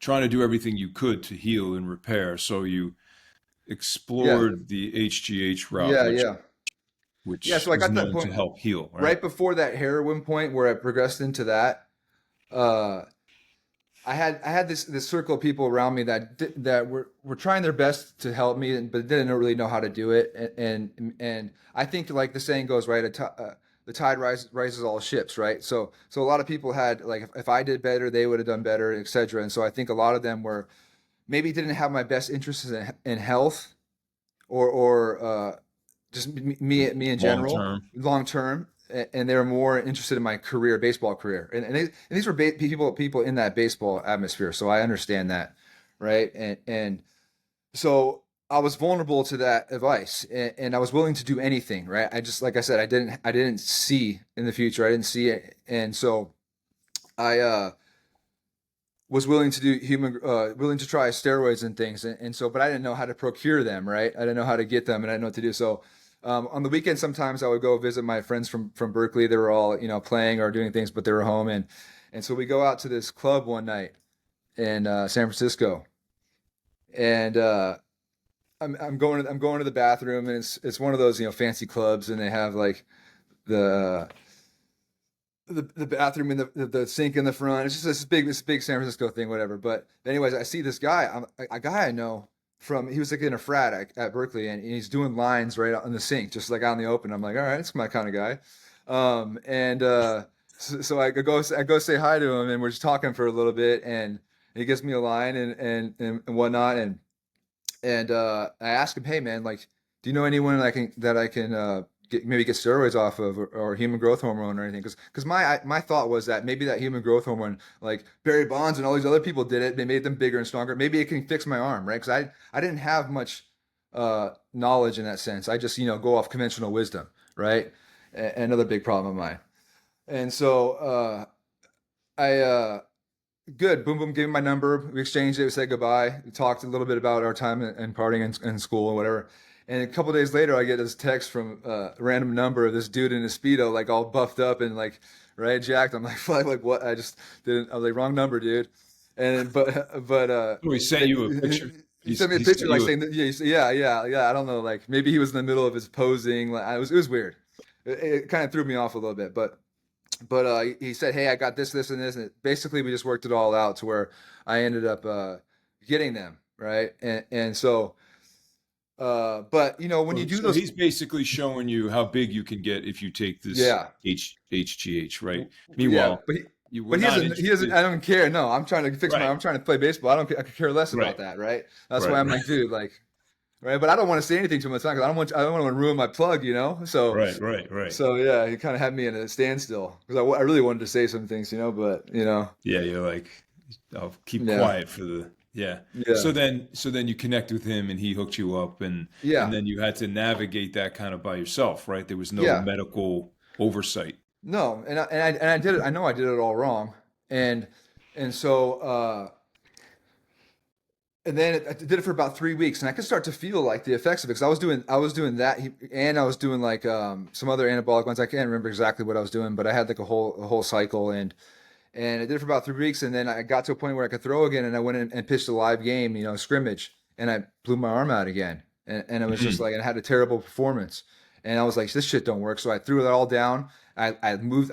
trying to do everything you could to heal and repair. So you Yeah, explored the HGH route, yeah, which yeah, yeah. which So I is got that known to point help heal, right? right before that heroin point where I progressed into that. Uh, I had this circle of people around me that were trying their best to help me, but didn't really know how to do it. And I think like the saying goes, right, the tide rises all ships, right? So a lot of people had like if I did better, they would have done better, etc. And so I think a lot of them were maybe didn't have my best interests in health or just me in Long general, term. long term, and they were more interested in my career, baseball career, and these were people in that baseball atmosphere, so I understand that, right? And so I was vulnerable to that advice, and I was willing to do anything, right? I just like I said, I didn't see in the future, I didn't see it, and so I was willing to do willing to try steroids and things, and so, but I didn't know how to procure them, right? I didn't know how to get them, and I didn't know what to do. So, on the weekend, sometimes I would go visit my friends from Berkeley. They were all playing or doing things, but they were home, and so we go out to this club one night in San Francisco, and I'm going to the bathroom, and it's one of those fancy clubs, and they have like the the bathroom in the sink in the front. It's just this big San Francisco thing, whatever. But anyways, I see this guy, a guy I know from he was like in a frat at Berkeley, and he's doing lines right out in the sink, just like out in the open. I'm like, all right, it's my kind of guy. And so I go say hi to him, and we're just talking for a little bit, and he gives me a line and whatnot, and I asked him, hey man, like, do you know anyone that I can maybe get steroids off of or human growth hormone or anything? Because my thought was that maybe that human growth hormone, like Barry Bonds and all these other people did it, they made them bigger and stronger. Maybe it can fix my arm, right? Because I didn't have much knowledge in that sense. I just go off conventional wisdom, right? Another big problem of mine. And so I good. Boom, boom. Gave him my number. We exchanged it. We said goodbye. We talked a little bit about our time and partying in school and whatever. And a couple of days later, I get this text from a random number of this dude in a speedo, like all buffed up and like right jacked. I'm like, like what? I just didn't. I was like, wrong number, dude. And but Oh, he sent you a picture. he sent me a He picture sent like you a saying, that, yeah, yeah, yeah, yeah. I don't know. Like maybe he was in the middle of his posing. Like it was weird. It kind of threw me off a little bit, but he said, "Hey, I got this, and this." And basically, we just worked it all out to where I ended up getting them right. And so, but when you do So those, he's basically showing you how big you can get if you take this yeah, HGH, right? yeah. Meanwhile, But he, you were but he not doesn't. He doesn't. interested. I don't care. No, I'm trying to fix my. Right, I'm trying to play baseball. I don't. I could care less about right, that. Right. That's why right, I'm right, like, dude, like, right. But I don't want to say anything to him because I don't want. I don't want to ruin my plug. So. right, right, right. So yeah, he kind of had me in a standstill because I really wanted to say some things, but Yeah, you're like, I'll keep yeah, quiet for the yeah. yeah, So then you connect with him and he hooked you up and yeah, then you had to navigate that kind of by yourself, right? There was no yeah. medical oversight. No, and I did it. I know I did it all wrong, and so and then I did it for about 3 weeks, and I could start to feel like the effects of it because I was doing that, and I was doing like some other anabolic ones. I can't remember exactly what I was doing, but I had like a whole cycle, and I did it for about 3 weeks, and then I got to a point where I could throw again, and I went in and pitched a live game, scrimmage, and I blew my arm out again, and it was just Mhm. like, and I had a terrible performance, and I was like, this shit don't work, so I threw it all down. I moved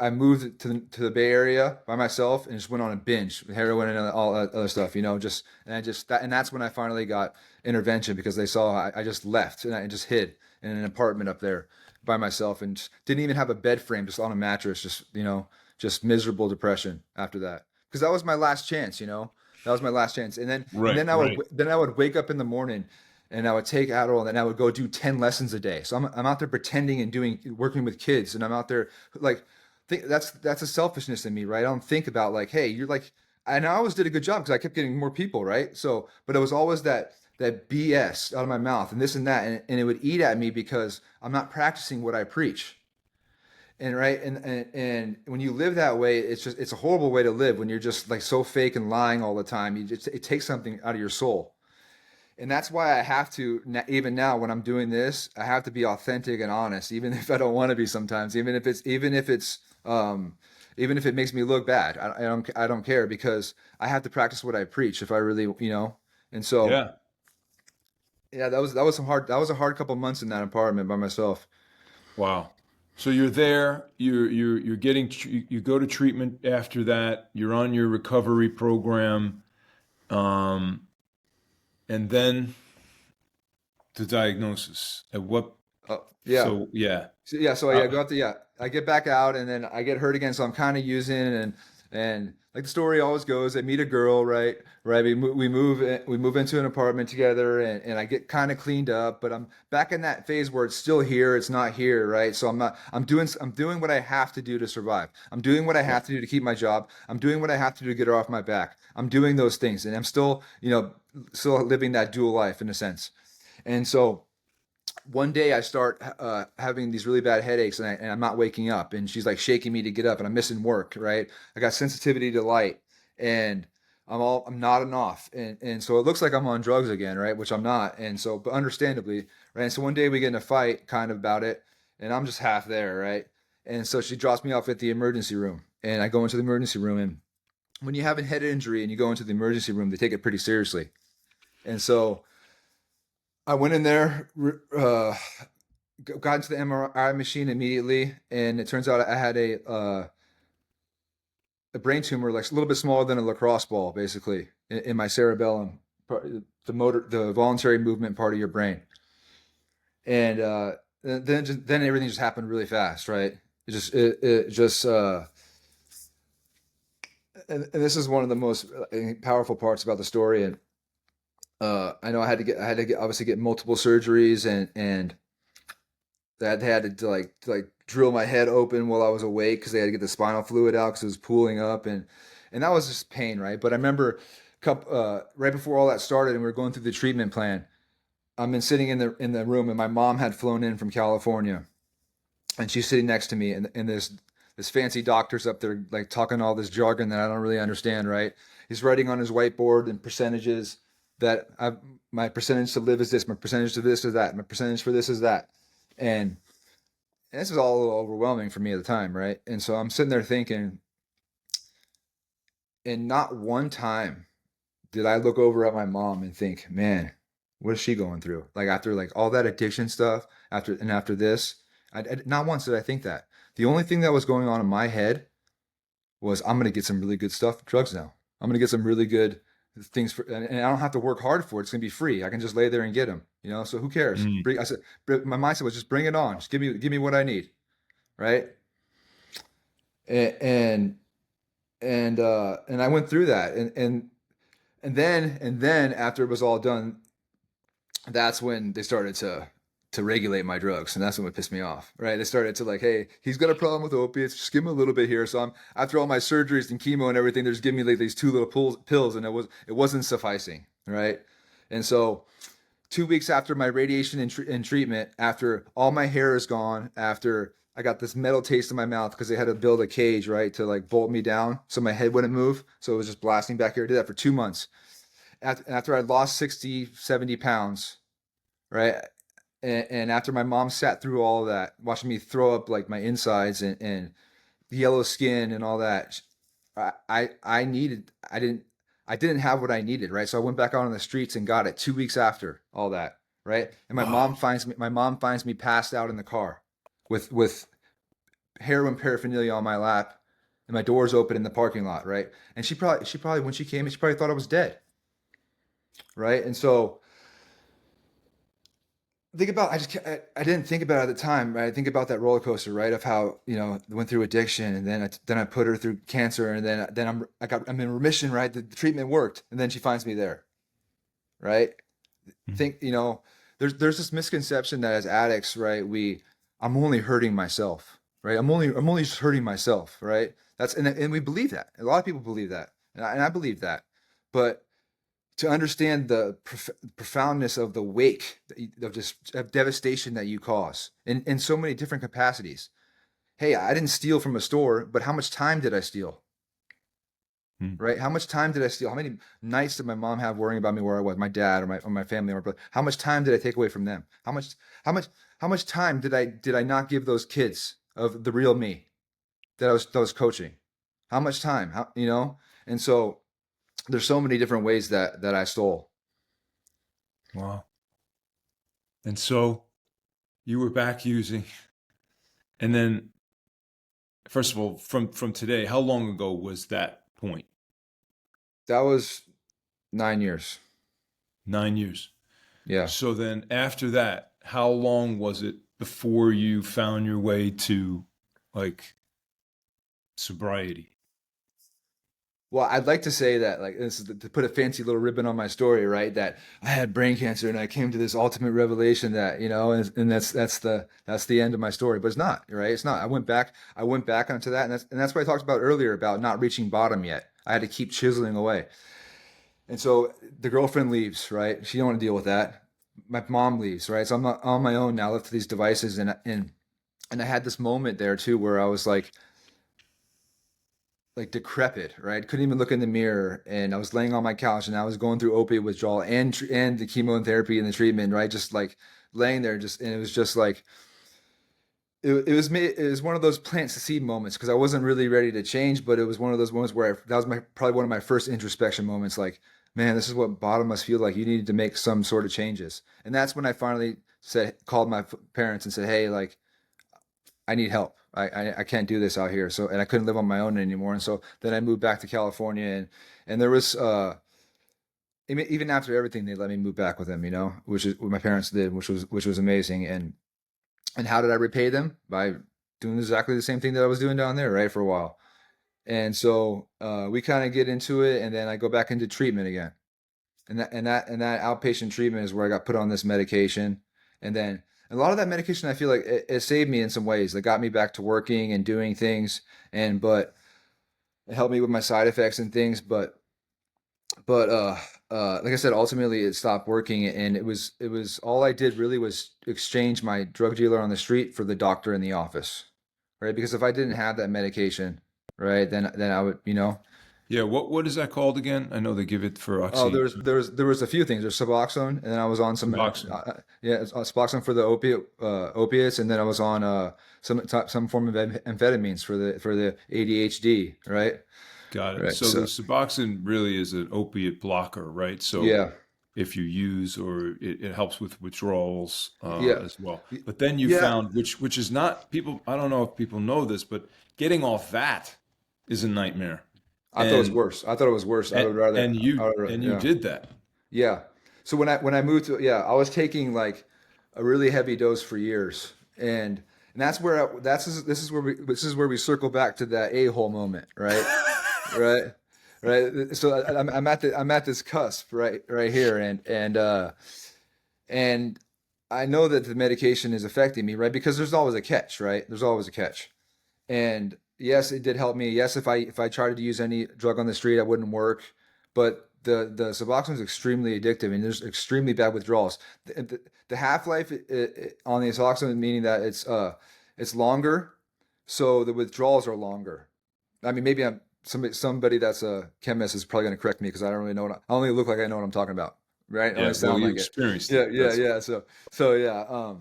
to the Bay Area by myself and just went on a binge with heroin and all that other stuff, just and I just that and that's when I finally got intervention because they saw I just left and I just hid in an apartment up there by myself and just didn't even have a bed frame, just on a mattress, just miserable depression after that because that was my last chance, that was my last chance. And then and Right, then I would right. then I would wake up in the morning and I would take Adderall and then I would go do 10 lessons a day. So I'm out there pretending and working with kids and I'm out there like that's a selfishness in me, right? I don't think about like, hey, you're like, and I always did a good job because I kept getting more people, right? So, but it was always that BS out of my mouth and this and that, and it would eat at me because I'm not practicing what I preach. And right, and when you live that way, it's a horrible way to live when you're just like so fake and lying all the time. It takes something out of your soul. And that's why I have to, even now when I'm doing this, I have to be authentic and honest, even if I don't want to be sometimes, even if it makes me look bad. I don't care because I have to practice what I preach if I really, And so, Yeah. yeah, that was a hard couple months in that apartment by myself. Wow. So you're there, you're getting you go to treatment after that, you're on your recovery program, um, and then the diagnosis. At what Yeah. so yeah. So I Uh, go out to I get back out and then I get hurt again. So I'm kind of using and like the story always goes, I meet a girl, right? Right. We move into an apartment together and I get kind of cleaned up, but I'm back in that phase where it's still here, it's not here, right? So I'm doing what I have to do to survive. I'm doing what I yeah. have to do to keep my job. I'm doing what I have to do to get her off my back. I'm doing those things and I'm still, still living that dual life in a sense. And so one day I start having these really bad headaches and I'm not waking up and she's like shaking me to get up and I'm missing work, right? I got sensitivity to light and I'm nodding off and so it looks like I'm on drugs again, right? Which I'm not. And so, but understandably, right? And so one day we get in a fight kind of about it and I'm just half there, right? And so she drops me off at the emergency room and I go into the emergency room and when you have a head injury and you go into the emergency room, they take it pretty seriously. And so I went in there, got into the MRI machine immediately, and it turns out I had a brain tumor, like a little bit smaller than a lacrosse ball, basically, in my cerebellum, the voluntary movement part of your brain. And then everything just happened really fast, right? It just and this is one of the most powerful parts about the story. And I know I had to get obviously get multiple surgeries and that they had to like drill my head open while I was awake because they had to get the spinal fluid out because it was pooling up and that was just pain, right? But I remember right before all that started and we were going through the treatment plan. I'm been sitting in the room and my mom had flown in from California and she's sitting next to me and this fancy doctor's up there like talking all this jargon that I don't really understand, right? He's writing on his whiteboard and percentages that my percentage to live is this, my percentage to this is that, my percentage for this is that. And and this was all a little overwhelming for me at the time, right? And so I'm sitting there thinking, and not one time did I look over at my mom and think, man, what is she going through? Like after like all that addiction stuff, after this, not once did I think that. The only thing that was going on in my head was I'm gonna get some really good stuff, drugs now. I'm gonna get some really good things and I don't have to work hard for it. It's gonna be free. I can just lay there and get them, So who cares? Mm. I said, my mindset was just bring it on. Just give me what I need, right? And and I went through that and then after it was all done, that's when they started to regulate my drugs, and that's when it pissed me off. Right? They started to like, hey, he's got a problem with opiates. Just give him a little bit here. So I'm after all my surgeries and chemo and everything, they're just giving me like these two little pills, and it wasn't sufficing. Right? And so 2 weeks after my radiation and treatment, after all my hair is gone, after I got this metal taste in my mouth because they had to build a cage, right, to like bolt me down so my head wouldn't move. So it was just blasting back here. I did that for 2 months. After I lost 60, 70 pounds, right? And after my mom sat through all of that, watching me throw up like my insides and yellow skin and all that, I needed, I didn't have what I needed, right? So I went back out on the streets and got it 2 weeks after all that, right? And Wow. my mom finds me passed out in the car with heroin paraphernalia on my lap and my doors open in the parking lot, right? And she probably when she came, she probably thought I was dead, right? And so think about I didn't think about it at the time, right? I think about that roller coaster, right? Of how went through addiction, and then I put her through cancer, and then I'm in remission, right? The treatment worked, and then she finds me there, right? Mhm. Think there's this misconception that as addicts, right? I'm only hurting myself, right? I'm only just hurting myself, right? And we believe that. A lot of people believe that, and I believe that, but to understand the profoundness of the wake of just of devastation that you cause in so many different capacities. hey, I didn't steal from a store, but how much time did I steal? Hmm. Right? How much time did I steal? How many nights did my mom have worrying about me where I was, my dad or my family or my brother? How much time did I take away from them? How much how much time did I not give those kids of the real me that I was coaching? How much time? How you know? And so there's so many different ways that I stole. Wow. And so you were back using, and then first of all, from today, how long ago was that point? That was 9 years. 9 years. Yeah. So then after that, how long was it before you found your way to like sobriety? Well, I'd like to say that, like, this is to put a fancy little ribbon on my story, right? That I had brain cancer and I came to this ultimate revelation that, and that's the end of my story. But it's not, right? It's not. I went back onto that, and that's what I talked about earlier about not reaching bottom yet. I had to keep chiseling away. And so the girlfriend leaves, right? She don't want to deal with that. My mom leaves, right? So I'm not on my own now, left to these devices, and I had this moment there too where I was like decrepit, right? Couldn't even look in the mirror, and I was laying on my couch, and I was going through opiate withdrawal and the chemotherapy and the treatment, right? Just like laying there, and it was just like it was one of those plant to seed moments because I wasn't really ready to change, but it was one of those moments where that was my probably one of my first introspection moments. Like, man, this is what bottom must feel like. You needed to make some sort of changes, and that's when I finally called my parents and said, hey, like I need help. I can't do this out here. So, and I couldn't live on my own anymore. And so then I moved back to California, and there was, even after everything, they let me move back with them, which is what my parents did, which was amazing. And how did I repay them? By doing exactly the same thing that I was doing down there, right, for a while. And so, we kind of get into it, and then I go back into treatment again. And that outpatient treatment is where I got put on this medication, and then a lot of that medication I feel like it saved me in some ways. That got me back to working and doing things, and but it helped me with my side effects and things. But like I said, ultimately it stopped working, and it was all I did really was exchange my drug dealer on the street for the doctor in the office, right? Because if I didn't have that medication, right, then I would, Yeah, what is that called again? I know they give it for Oh, oxy there was a few things. There's Suboxone, and then I was on some, Suboxone. yeah, it's, Suboxone for the opiates, and then I was on some form of amphetamines for the ADHD, right? Got it. Right. So the So Suboxone really is an opiate blocker, right? So yeah, if you use or it helps with withdrawals yeah, as well. But then you yeah. found which is not people. I don't know if people know this, but getting off that is a nightmare. I thought it was And worse. I thought it was worse. I and would rather, and you I would, and you yeah, did that. yeah. So when I moved to, yeah, I was taking like a really heavy dose for years, and that's where this is where we circle back to that a-hole moment, right? Right, right. So I'm at this cusp, right here, and I know that the medication is affecting me, right? Because there's always a catch, right? There's always a catch. And yes, it did help me. Yes, if I tried to use any drug on the street, I wouldn't work. But the Suboxone is extremely addictive, and there's extremely bad withdrawals. The half life on the Suboxone, meaning that it's longer, so the withdrawals are longer. I mean, maybe somebody that's a chemist is probably going to correct me because I don't really know I only look like I know what I'm talking about, right? I only Yeah, well, sound you like it. experienced Yeah, it. yeah, That's yeah. So yeah.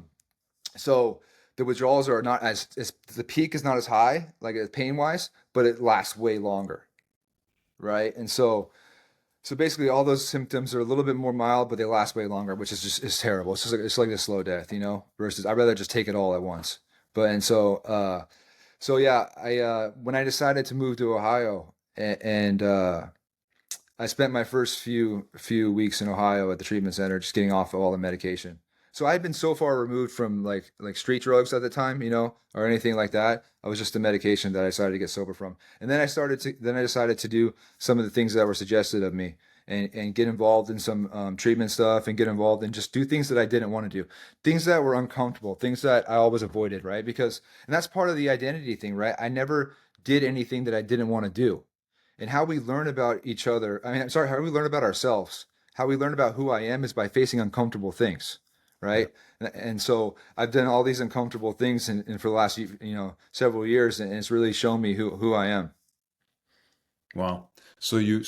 So the withdrawals are not as the peak is not as high, like pain wise, but it lasts way longer, right? And so basically all those symptoms are a little bit more mild, but they last way longer, which is terrible. It's like a slow death, versus I'd rather just take it all at once. But and so yeah, I when I decided to move to Ohio, and I spent my first few weeks in Ohio at the treatment center, just getting off of all the medication. So I had been so far removed from like street drugs at the time, or anything like that. I was just the medication that I decided to get sober from. And then I decided to do some of the things that were suggested of me, and get involved in some treatment stuff, and get involved in just do things that I didn't want to do, things that were uncomfortable, things that I always avoided, right? And that's part of the identity thing, right? I never did anything that I didn't want to do. And how we learn about each other, I mean, I'm sorry, how we learn about ourselves, how we learn about who I am is by facing uncomfortable things, right? And so I've done all these uncomfortable things for the last several years, and it's really shown me who I am. Wow. So you,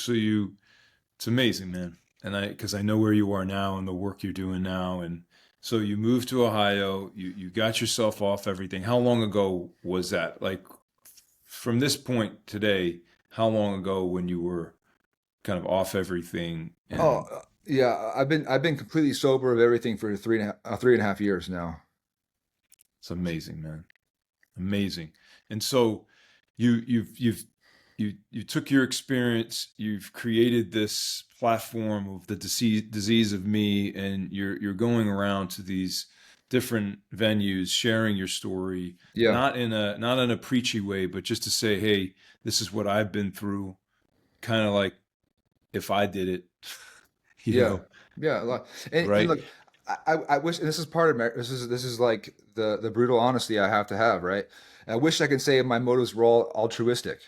it's amazing, man. And because I know where you are now and the work you're doing now. And so you moved to Ohio, you got yourself off everything. How long ago was that? Like from this point today, how long ago when you were kind of off everything? Oh, And yeah, I've been completely sober of everything for 3.5 years now. it's amazing, man. Amazing. And so you took your experience, you've created this platform of the disease of me, and you're going around to these different venues sharing your story, Yeah, not in a preachy way, but just to say, hey, this is what I've been through, kind of like if I did it, you yeah, know, yeah. A lot. And right? look, I wish, and this is part of this is like the brutal honesty I have to have, right? I wish I could say my motives were all altruistic,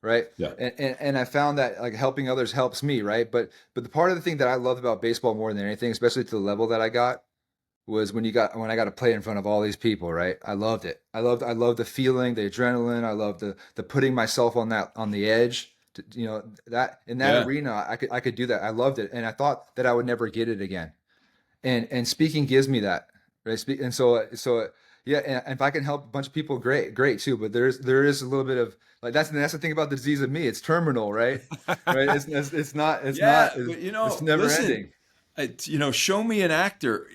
right? Yeah. And I found that like helping others helps me, right? But the part of the thing that I loved about baseball more than anything, especially to the level that I got, was when I got to play in front of all these people, right? I loved it. I loved the feeling, the adrenaline. I loved the putting myself on the edge. That in that Yeah. arena, I could do that. I loved it, and I thought that I would never get it again. And speaking gives me that, right? And so yeah, and if I can help a bunch of people, great too. But there is a little bit of like that's the thing about the disease of me. It's terminal, right? Right? Yeah, It's, but it's never listen, ending. show me an actor,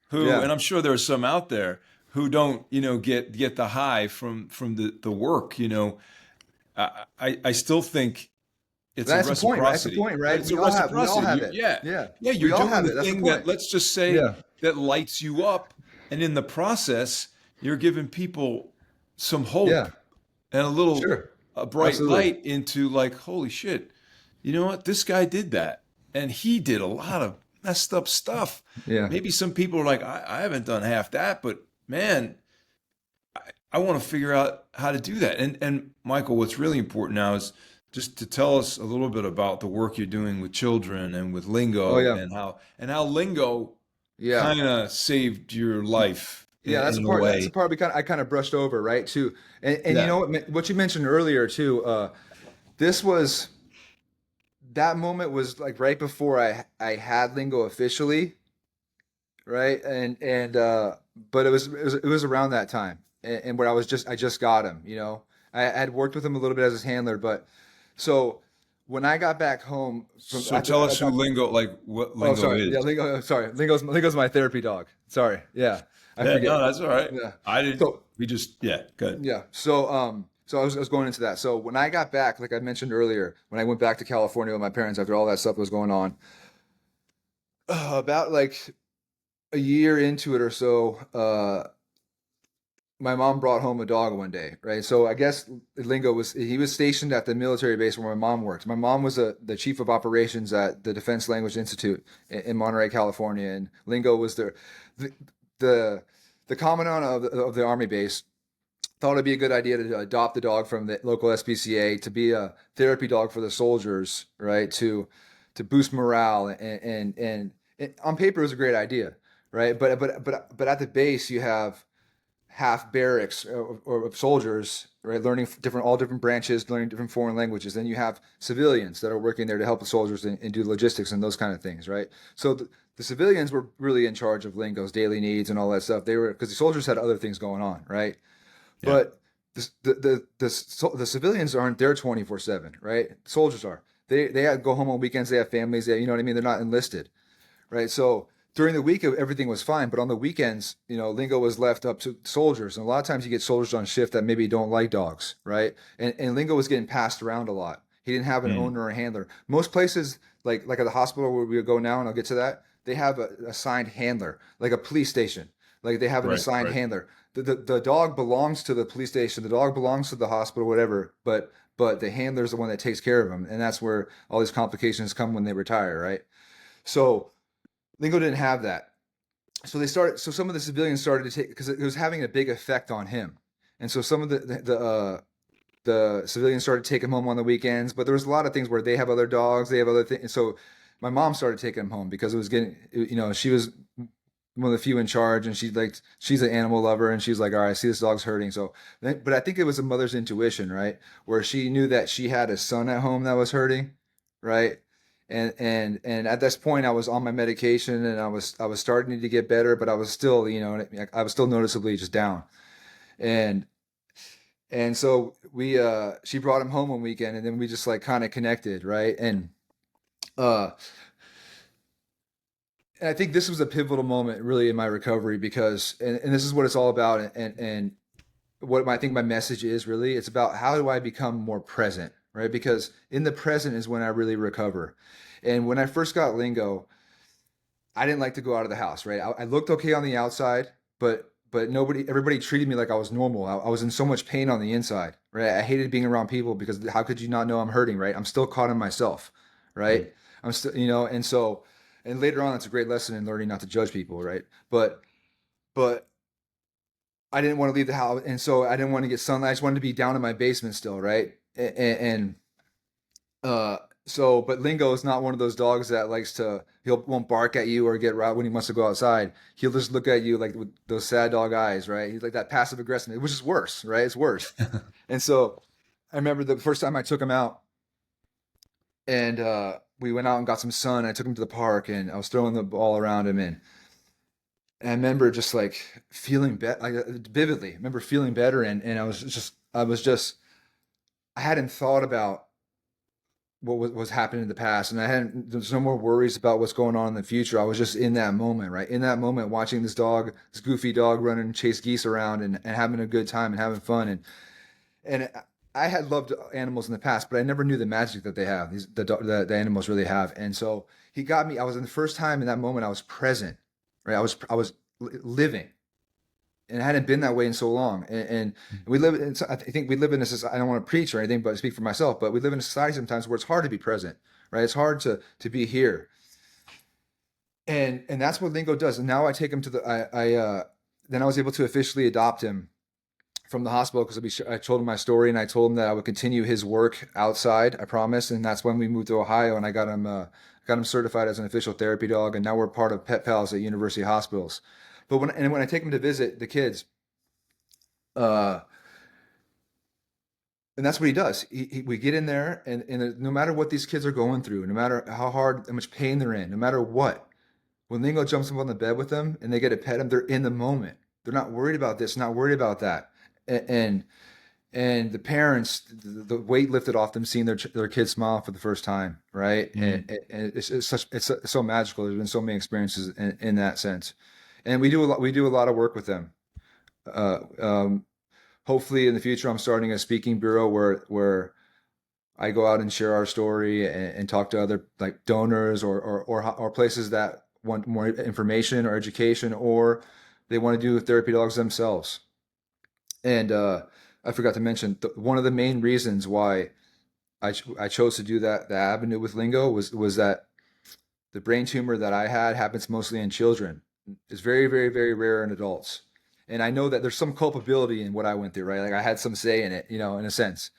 who, Yeah. and I'm sure there's some out there who don't, get the high from the work. I still think it's a That's the point, right? That's the reciprocity, point, right? right? It's a We all reciprocity. have it. Yeah, Yeah. yeah, We you're all doing have the it. That's the thing that, point. let's just say, Yeah. that lights you up, and in the process, you're giving people some hope Yeah. and Sure. a bright Absolutely. light into, like, holy shit, you know what? This guy did that, and he did a lot of messed up stuff. Yeah. Maybe some people are like, I haven't done half that, but man, I want to figure out how to do that. And Michael, what's really important now is just to tell us a little bit about the work you're doing with children and with Oh lingo, yeah. and how lingo Yeah. kind of saved your life Yeah, that's a in a part. That's a way. part I kind of brushed over, right? Too, and you Yeah. know what you mentioned earlier too. This was that moment was like right before I had lingo officially, right? And but it was around that time, and where I just got him. I had worked with him a little bit as his handler, but so when I got back home from So tell us who lingo, like what oh, lingo sorry. Yeah, is. Lingo. Sorry, Lingo's my therapy dog. Sorry. Yeah, I Yeah, forget. no, that's all right. Yeah. I didn't. So We just, yeah, good. yeah. So I was going into that. So when I got back, like I mentioned earlier, when I went back to California with my parents after all that stuff was going on, about like a year into it or so, my mom brought home a dog one day, right? So I guess Lingo was stationed at the military base where my mom worked. My mom was the chief of operations at the Defense Language Institute in Monterey, California, and Lingo was the the, the commandant of the army base. Thought it'd be a good idea to adopt the dog from the local SPCA to be a therapy dog for the soldiers, right? To boost morale and on paper it was a great idea, right? But at the base you have half barracks or of soldiers, right, learning all different branches, learning different foreign languages. Then you have civilians that are working there to help the soldiers and do logistics and those kind of things, right? So the civilians were really in charge of Lingo's daily needs and all that stuff. They were because the soldiers had other things going on, right? Yeah. But the civilians aren't there 24/7, right? Soldiers are. They have, go home on weekends. They have families. You know what I mean. They're not enlisted, right? So during the week, everything was fine, but on the weekends, Lingo was left up to soldiers, and a lot of times you get soldiers on shift that maybe don't like dogs, right? And Lingo was getting passed around a lot. He didn't have an Mm. owner or handler. Most places, like at the hospital where we go now, and I'll get to that, they have a assigned handler, like a police station. Like they have an Right. assigned Right. handler. The dog belongs to the police station. The dog belongs to the hospital, whatever. But the handler is the one that takes care of them, and that's where all these complications come when they retire, right? So Lingo didn't have that. So some of the civilians started to take because it was having a big effect on him, and so some of the civilians started to take him home on the weekends. But there was a lot of things where they have other dogs, they have other things. So my mom started taking him home because it was getting, she was one of the few in charge, and she's an animal lover, and she's like, all right, I see this dog's hurting. So, but I think it was a mother's intuition, right, where she knew that she had a son at home that was hurting, right, and at this point, I was on my medication, and I was starting to get better, but I was still, I was still noticeably just down, and so she brought him home one weekend, and then we just like kind of connected, right, uh. And I think this was a pivotal moment really in my recovery because, and this is what it's all about. And I think my message is really, it's about how do I become more present, right? Because in the present is when I really recover. And when I first got Lingo, I didn't like to go out of the house, right? I looked okay on the outside, but everybody treated me like I was normal. I was in so much pain on the inside, right? I hated being around people because how could you not know I'm hurting, right? I'm still caught in myself, Mm. right? I'm still, and so, and later on, it's a great lesson in learning not to judge people, right? But I didn't want to leave the house, and so I didn't want to get sunlight. I just wanted to be down in my basement still, right? And uh, but Lingo is not one of those dogs that likes to. He'll won't bark at you or get riled when he wants to go outside. He'll just look at you like with those sad dog eyes, right? He's like that passive aggressive, which is worse, right? It's worse. And so I remember the first time I took him out, and we went out and got some sun. I took him to the park, and I was throwing the ball around him, and I remember just like feeling better, like vividly. I remember feeling better, and I hadn't thought about what was happening in the past, and there's no more worries about what's going on in the future. I was just in that moment, right? In that moment, watching this goofy dog run and chase geese around, and having a good time and having fun, and I had loved animals in the past, but I never knew the magic that they have. The animals really have, and so he got me. I was in the first time in that moment I was present, right? I was living, and it hadn't been that way in so long. And we live in, I think we live in this. I don't want to preach or anything, but speak for myself. But we live in a society sometimes where it's hard to be present, right? It's hard to be here, and that's what Lingo does. And now I take him to the then I was able to officially adopt him from the hospital because I told him my story, and I told him that I would continue his work outside. I promised, and that's when we moved to Ohio, and I got him certified as an official therapy dog, and now we're part of Pet Pals at University Hospitals. But when I take him to visit the kids, uh, and that's what he does. We get in there, and no matter what these kids are going through, no matter how much pain they're in, no matter what, when Lingo jumps up on the bed with them and they get to pet him, they're in the moment. They're not worried about this, not worried about that, and and the parents, the weight lifted off them seeing their kid smile for the first time, right? Mm. And it's so magical. There's been so many experiences in that sense, and we do a lot of work with them. Uh, um, Hopefully in the future, I'm starting a speaking bureau where I go out and share our story and talk to other like donors or places that want more information or education, or they want to do therapy dogs themselves. And I forgot to mention one of the main reasons why I chose to do that avenue with Lingo was that the brain tumor that I had happens mostly in children. It's very, very, very rare in adults. And I know that there's some culpability in what I went through, right? Like I had some say in it, in a sense.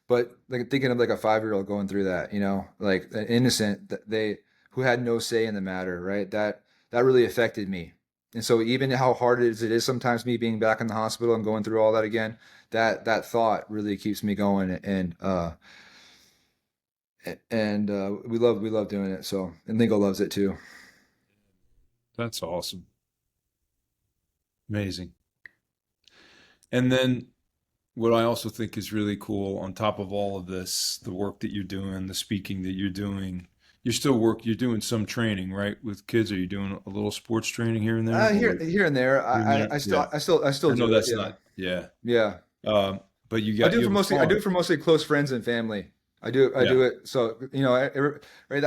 But like thinking of like a 5-year-old going through that, like an innocent that they who had no say in the matter, right? That really affected me. And so even how hard it is sometimes me being back in the hospital and going through all that again, that thought really keeps me going, and we love doing it. So and Lingo loves it too. That's awesome. Amazing. And then what I also think is really cool on top of all of this, the work that you're doing, the speaking that you're doing some training, right? With kids, are you doing a little sports training here and there Here or here and there, here and I, there? I I Yeah. still I still I know do it. that's Yeah, not, yeah. yeah. But I do it you for have a mostly I do farm. it for mostly close friends and family. I do Yeah. it so right.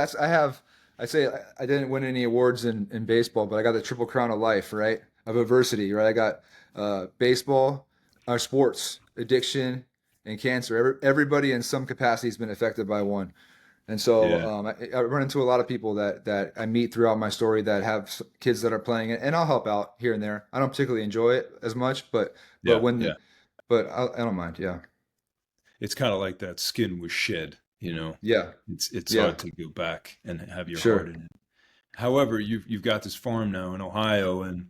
I say I didn't win any awards in baseball, but I got the triple crown of life, right? Of adversity, right? I got baseball, sports, addiction, and cancer. Everybody in some capacity has been affected by one. And so Yeah. I run into a lot of people that I meet throughout my story that have kids that are playing it, and I'll help out here and there. I don't particularly enjoy it as much, but Yeah. when Yeah. but I don't mind. Yeah, It's kind of like that skin was shed, you know. yeah, It's yeah, hard to go back and have your heart sure. in it. However, you've got this farm now in Ohio, and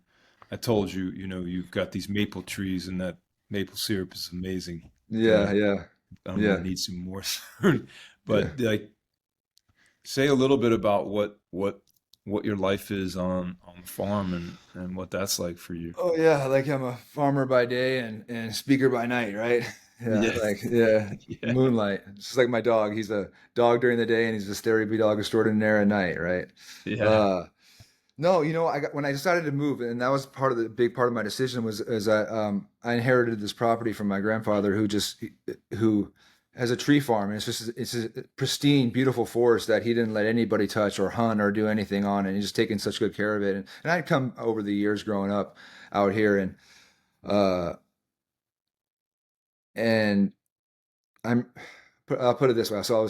I told you, you've got these maple trees, and that maple syrup is amazing. Yeah, Uh, yeah, I'm gonna yeah, need some more soon. yeah. But like, say a little bit about what your life is on the farm and what that's like for you. Oh yeah, like I'm a farmer by day and speaker by night, right? Yeah, Yeah, like yeah, yeah, moonlight. It's just like my dog. He's a dog during the day and he's a therapy dog extraordinaire at night, right? yeah. Uh, no, when I decided to move, and that was part of the big part of my decision was is I inherited this property from my grandfather who has a tree farm, and it's a pristine, beautiful forest that he didn't let anybody touch or hunt or do anything on, and he's just taken such good care of it. And I'd come over the years growing up out here, uh, and I'm I'll put it this way. So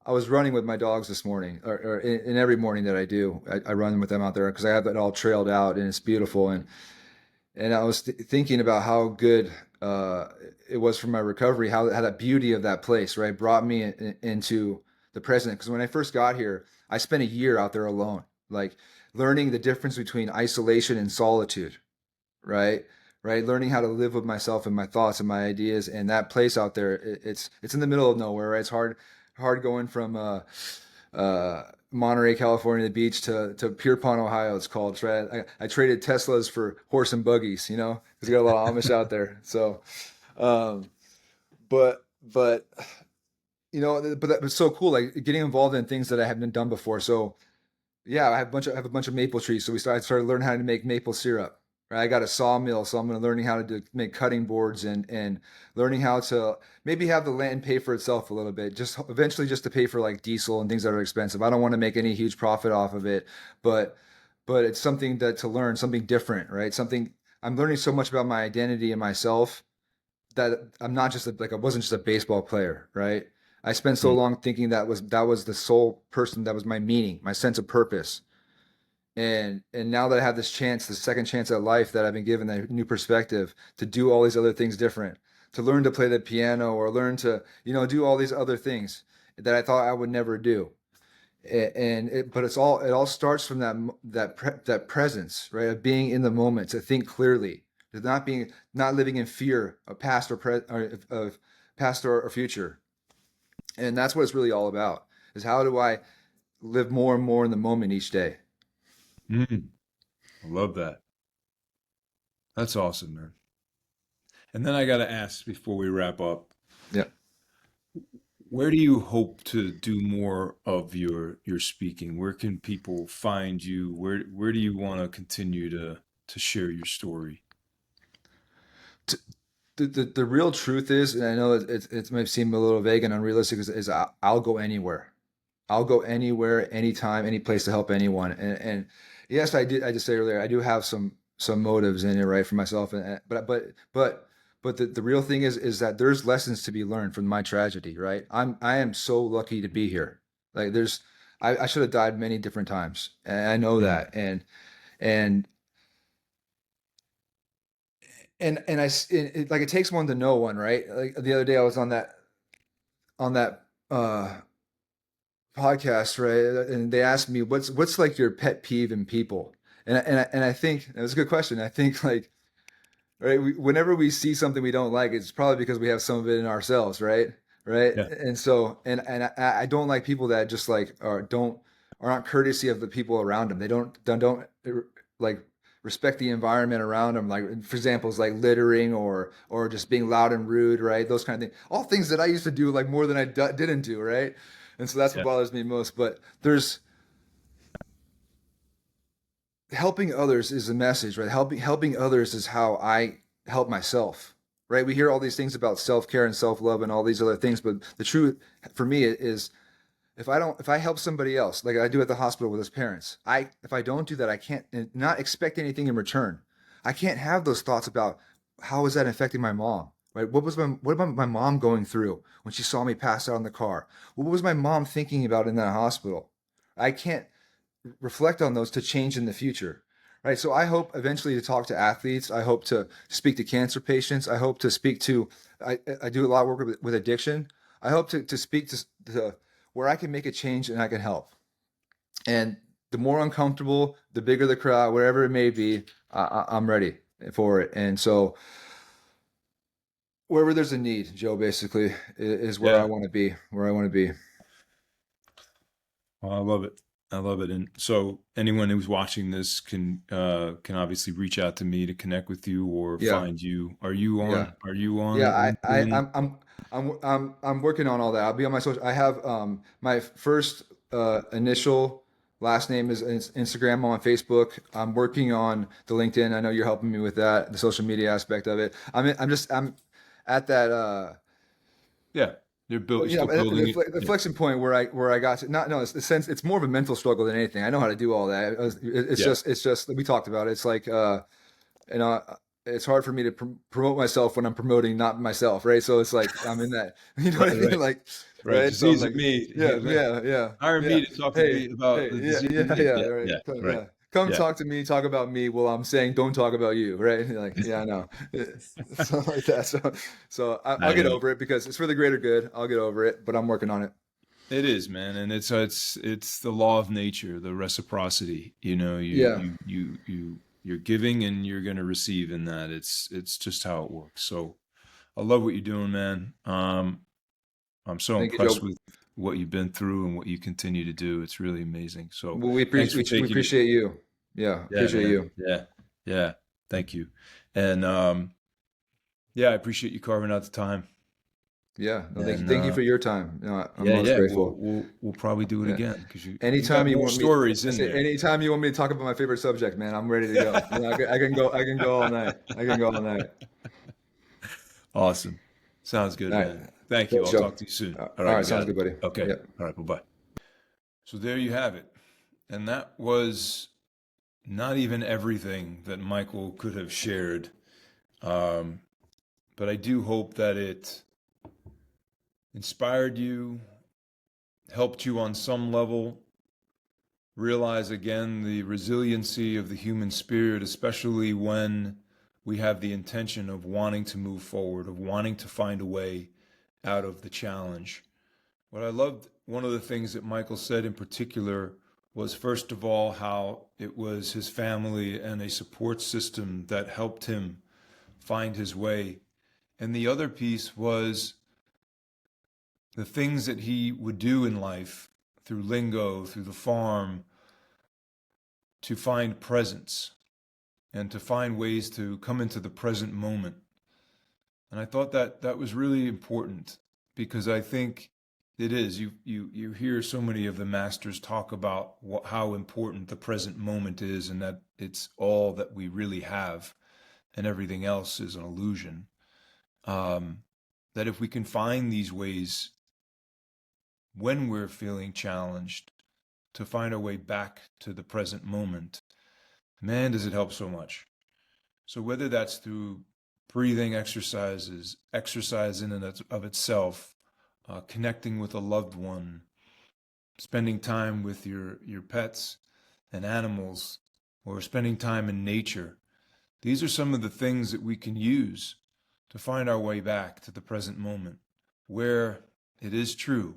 I was running with my dogs this morning, or in every morning that I do, I run with them out there because I have it all trailed out and it's beautiful. And I was thinking about how good uh, it was for my recovery, how that beauty of that place, right, brought me into the present. Because when I first got here, I spent a year out there alone, like learning the difference between isolation and solitude, right? Right, learning how to live with myself and my thoughts and my ideas. And that place out there, it's in the middle of nowhere, right? It's hard going from Monterey, California, the beach to Pierpont, Ohio. It's called. Right, I traded Teslas for horse and buggies, because we got a lot of Amish out there. So, um, but but that was so cool, like getting involved in things that I haven't done before. So yeah, I have a bunch of maple trees. So I started learning how to make maple syrup. Right? I got a sawmill, so I'm going to learning how to make cutting boards and learning how to maybe have the land pay for itself a little bit. Just eventually, just to pay for like diesel and things that are expensive. I don't want to make any huge profit off of it, but it's something that to learn something different, right? Something I'm learning so much about my identity and myself that I'm not just like I wasn't just a baseball player, right? I spent so Mm. long thinking that was the sole person, that was my meaning, my sense of purpose. And now that I have this chance, the second chance at life, that I've been given a new perspective to do all these other things different, to learn to play the piano or learn to, do all these other things that I thought I would never do. But it all starts from that presence, right? Of being in the moment, to think clearly, to not living in fear of past or future. And that's what it's really all about, is how do I live more and more in the moment each day. Mm. I love that. That's awesome, man. And then I got to ask before we wrap up, Yeah. where do you hope to do more of your speaking? Where can people find you? Where do you want to continue to share your story? The real truth is, and I know it might seem a little vague and unrealistic, is I'll go anywhere. I'll go anywhere, anytime, any place to help anyone. And yes, I just said earlier, I do have some motives in it, right, for myself. But the real thing is that there's lessons to be learned from my tragedy, right? I am so lucky to be here. Like I should have died many different times, and I know Mm. that. And like it takes one to know one, right? Like the other day, I was on that podcast, right? And they asked me what's like your pet peeve in people, and I think it was a good question. I think like right, whenever we see something we don't like, it's probably because we have some of it in ourselves, right? Right? Yeah. And so and I don't like people that just like are not courtesy of the people around them. They don't like respect the environment around them. Like for example, it's like littering or just being loud and rude, right? Those kind of things. All things that I used to do like more than I didn't do, right? And so that's what Yeah. bothers me most. But there's helping others is the message, right? Helping others is how I help myself, right? We hear all these things about self care and self love and all these other things, but the truth for me is if I help somebody else, like I do at the hospital with his parents, if I don't do that, I can't not expect anything in return. I can't have those thoughts about how is that affecting my mom, right? What about my mom going through when she saw me pass out in the car? What was my mom thinking about in that hospital? I can't reflect on those to change in the future. Right. So I hope eventually to talk to athletes. I hope to speak to cancer patients. I hope to speak to, I do a lot of work with addiction. I hope to speak to where I can make a change and I can help. And the more uncomfortable, the bigger the crowd, wherever it may be, I'm ready for it. And so wherever there's a need, Joe, basically is where I Yeah. want to be, where I want to be. Oh, I love it. I love it. And so anyone who's watching this can obviously reach out to me to connect with you or Yeah. find you. Yeah. Are you Yeah, on LinkedIn? I'm working on all that. I'll be on my social. I have my first initial last name is Instagram. I'm on Facebook. I'm working on the LinkedIn. I know you're helping me with that, the social media aspect of it. I'm at that Yeah. You're you know still building it. the Yeah. flexion point where I got to not no it's the sense it's more of a mental struggle than anything. I know how to do all that. Yeah. It's just we talked about it. It's like you know, it's hard for me to promote myself when I'm promoting not myself, right? So it's like I'm in that, you know what I Right, mean? right. Like, Right. right? Just So I'm easy like, me. yeah, yeah, yeah, Hire yeah. me to talk to Hey, me about hey, the yeah, disease. yeah, Yeah, yeah, yeah, right. yeah. Right. Yeah. Come Yeah. talk to me, talk about me. Well, I'm saying don't talk about you, right? Like, yeah, I know. Something like that. So I'll I get know. over it because it's for the greater good. I'll get over it, but I'm working on it. It is, man, and it's the law of nature, the reciprocity. You know, Yeah. you're giving and you're going to receive in that. It's just how it works. So I love what you're doing, man. I'm so Thank you, impressed Joe. with what you've been through and what you continue to do. It's really amazing. So Well, thanks for we taking it. appreciate you. Yeah, Yeah, appreciate man. you. Yeah, yeah. Thank you. And yeah, I appreciate you carving out the time. Yeah. No, And thank you for your time. You know, I'm yeah, most yeah, grateful. we'll probably do it Yeah. again because you Anytime got you more want me, stories I in say there. anytime you want me to talk about my favorite subject, man, I'm ready to go. You know, I can go all night. I can go all night. Awesome. Sounds good, All right. man. Thank you. Thanks, I'll Joe. talk to you soon. All All right, right. you got Sounds it. good, buddy. Okay. Yep. All right, bye-bye. So there you have it. And that was not even everything that Michael could have shared. Um, but I do hope that it inspired you, helped you on some level realize again the resiliency of the human spirit, especially when we have the intention of wanting to move forward, of wanting to find a way out of the challenge. What I loved, one of the things that Michael said in particular was, first of all, how it was his family and a support system that helped him find his way. And the other piece was the things that he would do in life through lingo, through the farm, to find presence and to find ways to come into the present moment. And I thought that that was really important because I think it is. You hear so many of the masters talk about how important the present moment is and that it's all that we really have and everything else is an illusion. That if we can find these ways when we're feeling challenged to find our way back to the present moment, man, does it help so much. So whether that's through breathing exercises, exercise in and of itself, connecting with a loved one, spending time with your pets and animals, or spending time in nature, these are some of the things that we can use to find our way back to the present moment, where it is true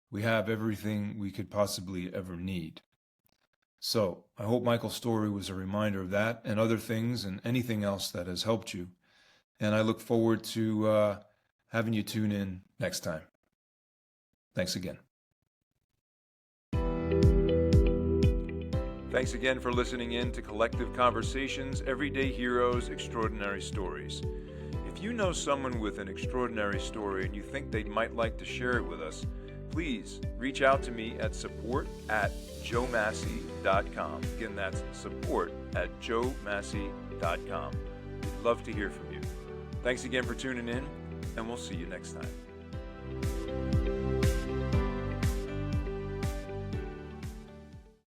we have everything we could possibly ever need. So I hope Michael's story was a reminder of that and other things and anything else that has helped you. And I look forward to having you tune in next time. Thanks again. Thanks again for listening in to Collective Conversations, Everyday Heroes, Extraordinary Stories. If you know someone with an extraordinary story and you think they might like to share it with us, please reach out to me at support@joemassey.com. Again, that's support@joemassey.com. We'd love to hear from you. Thanks again for tuning in, and we'll see you next time.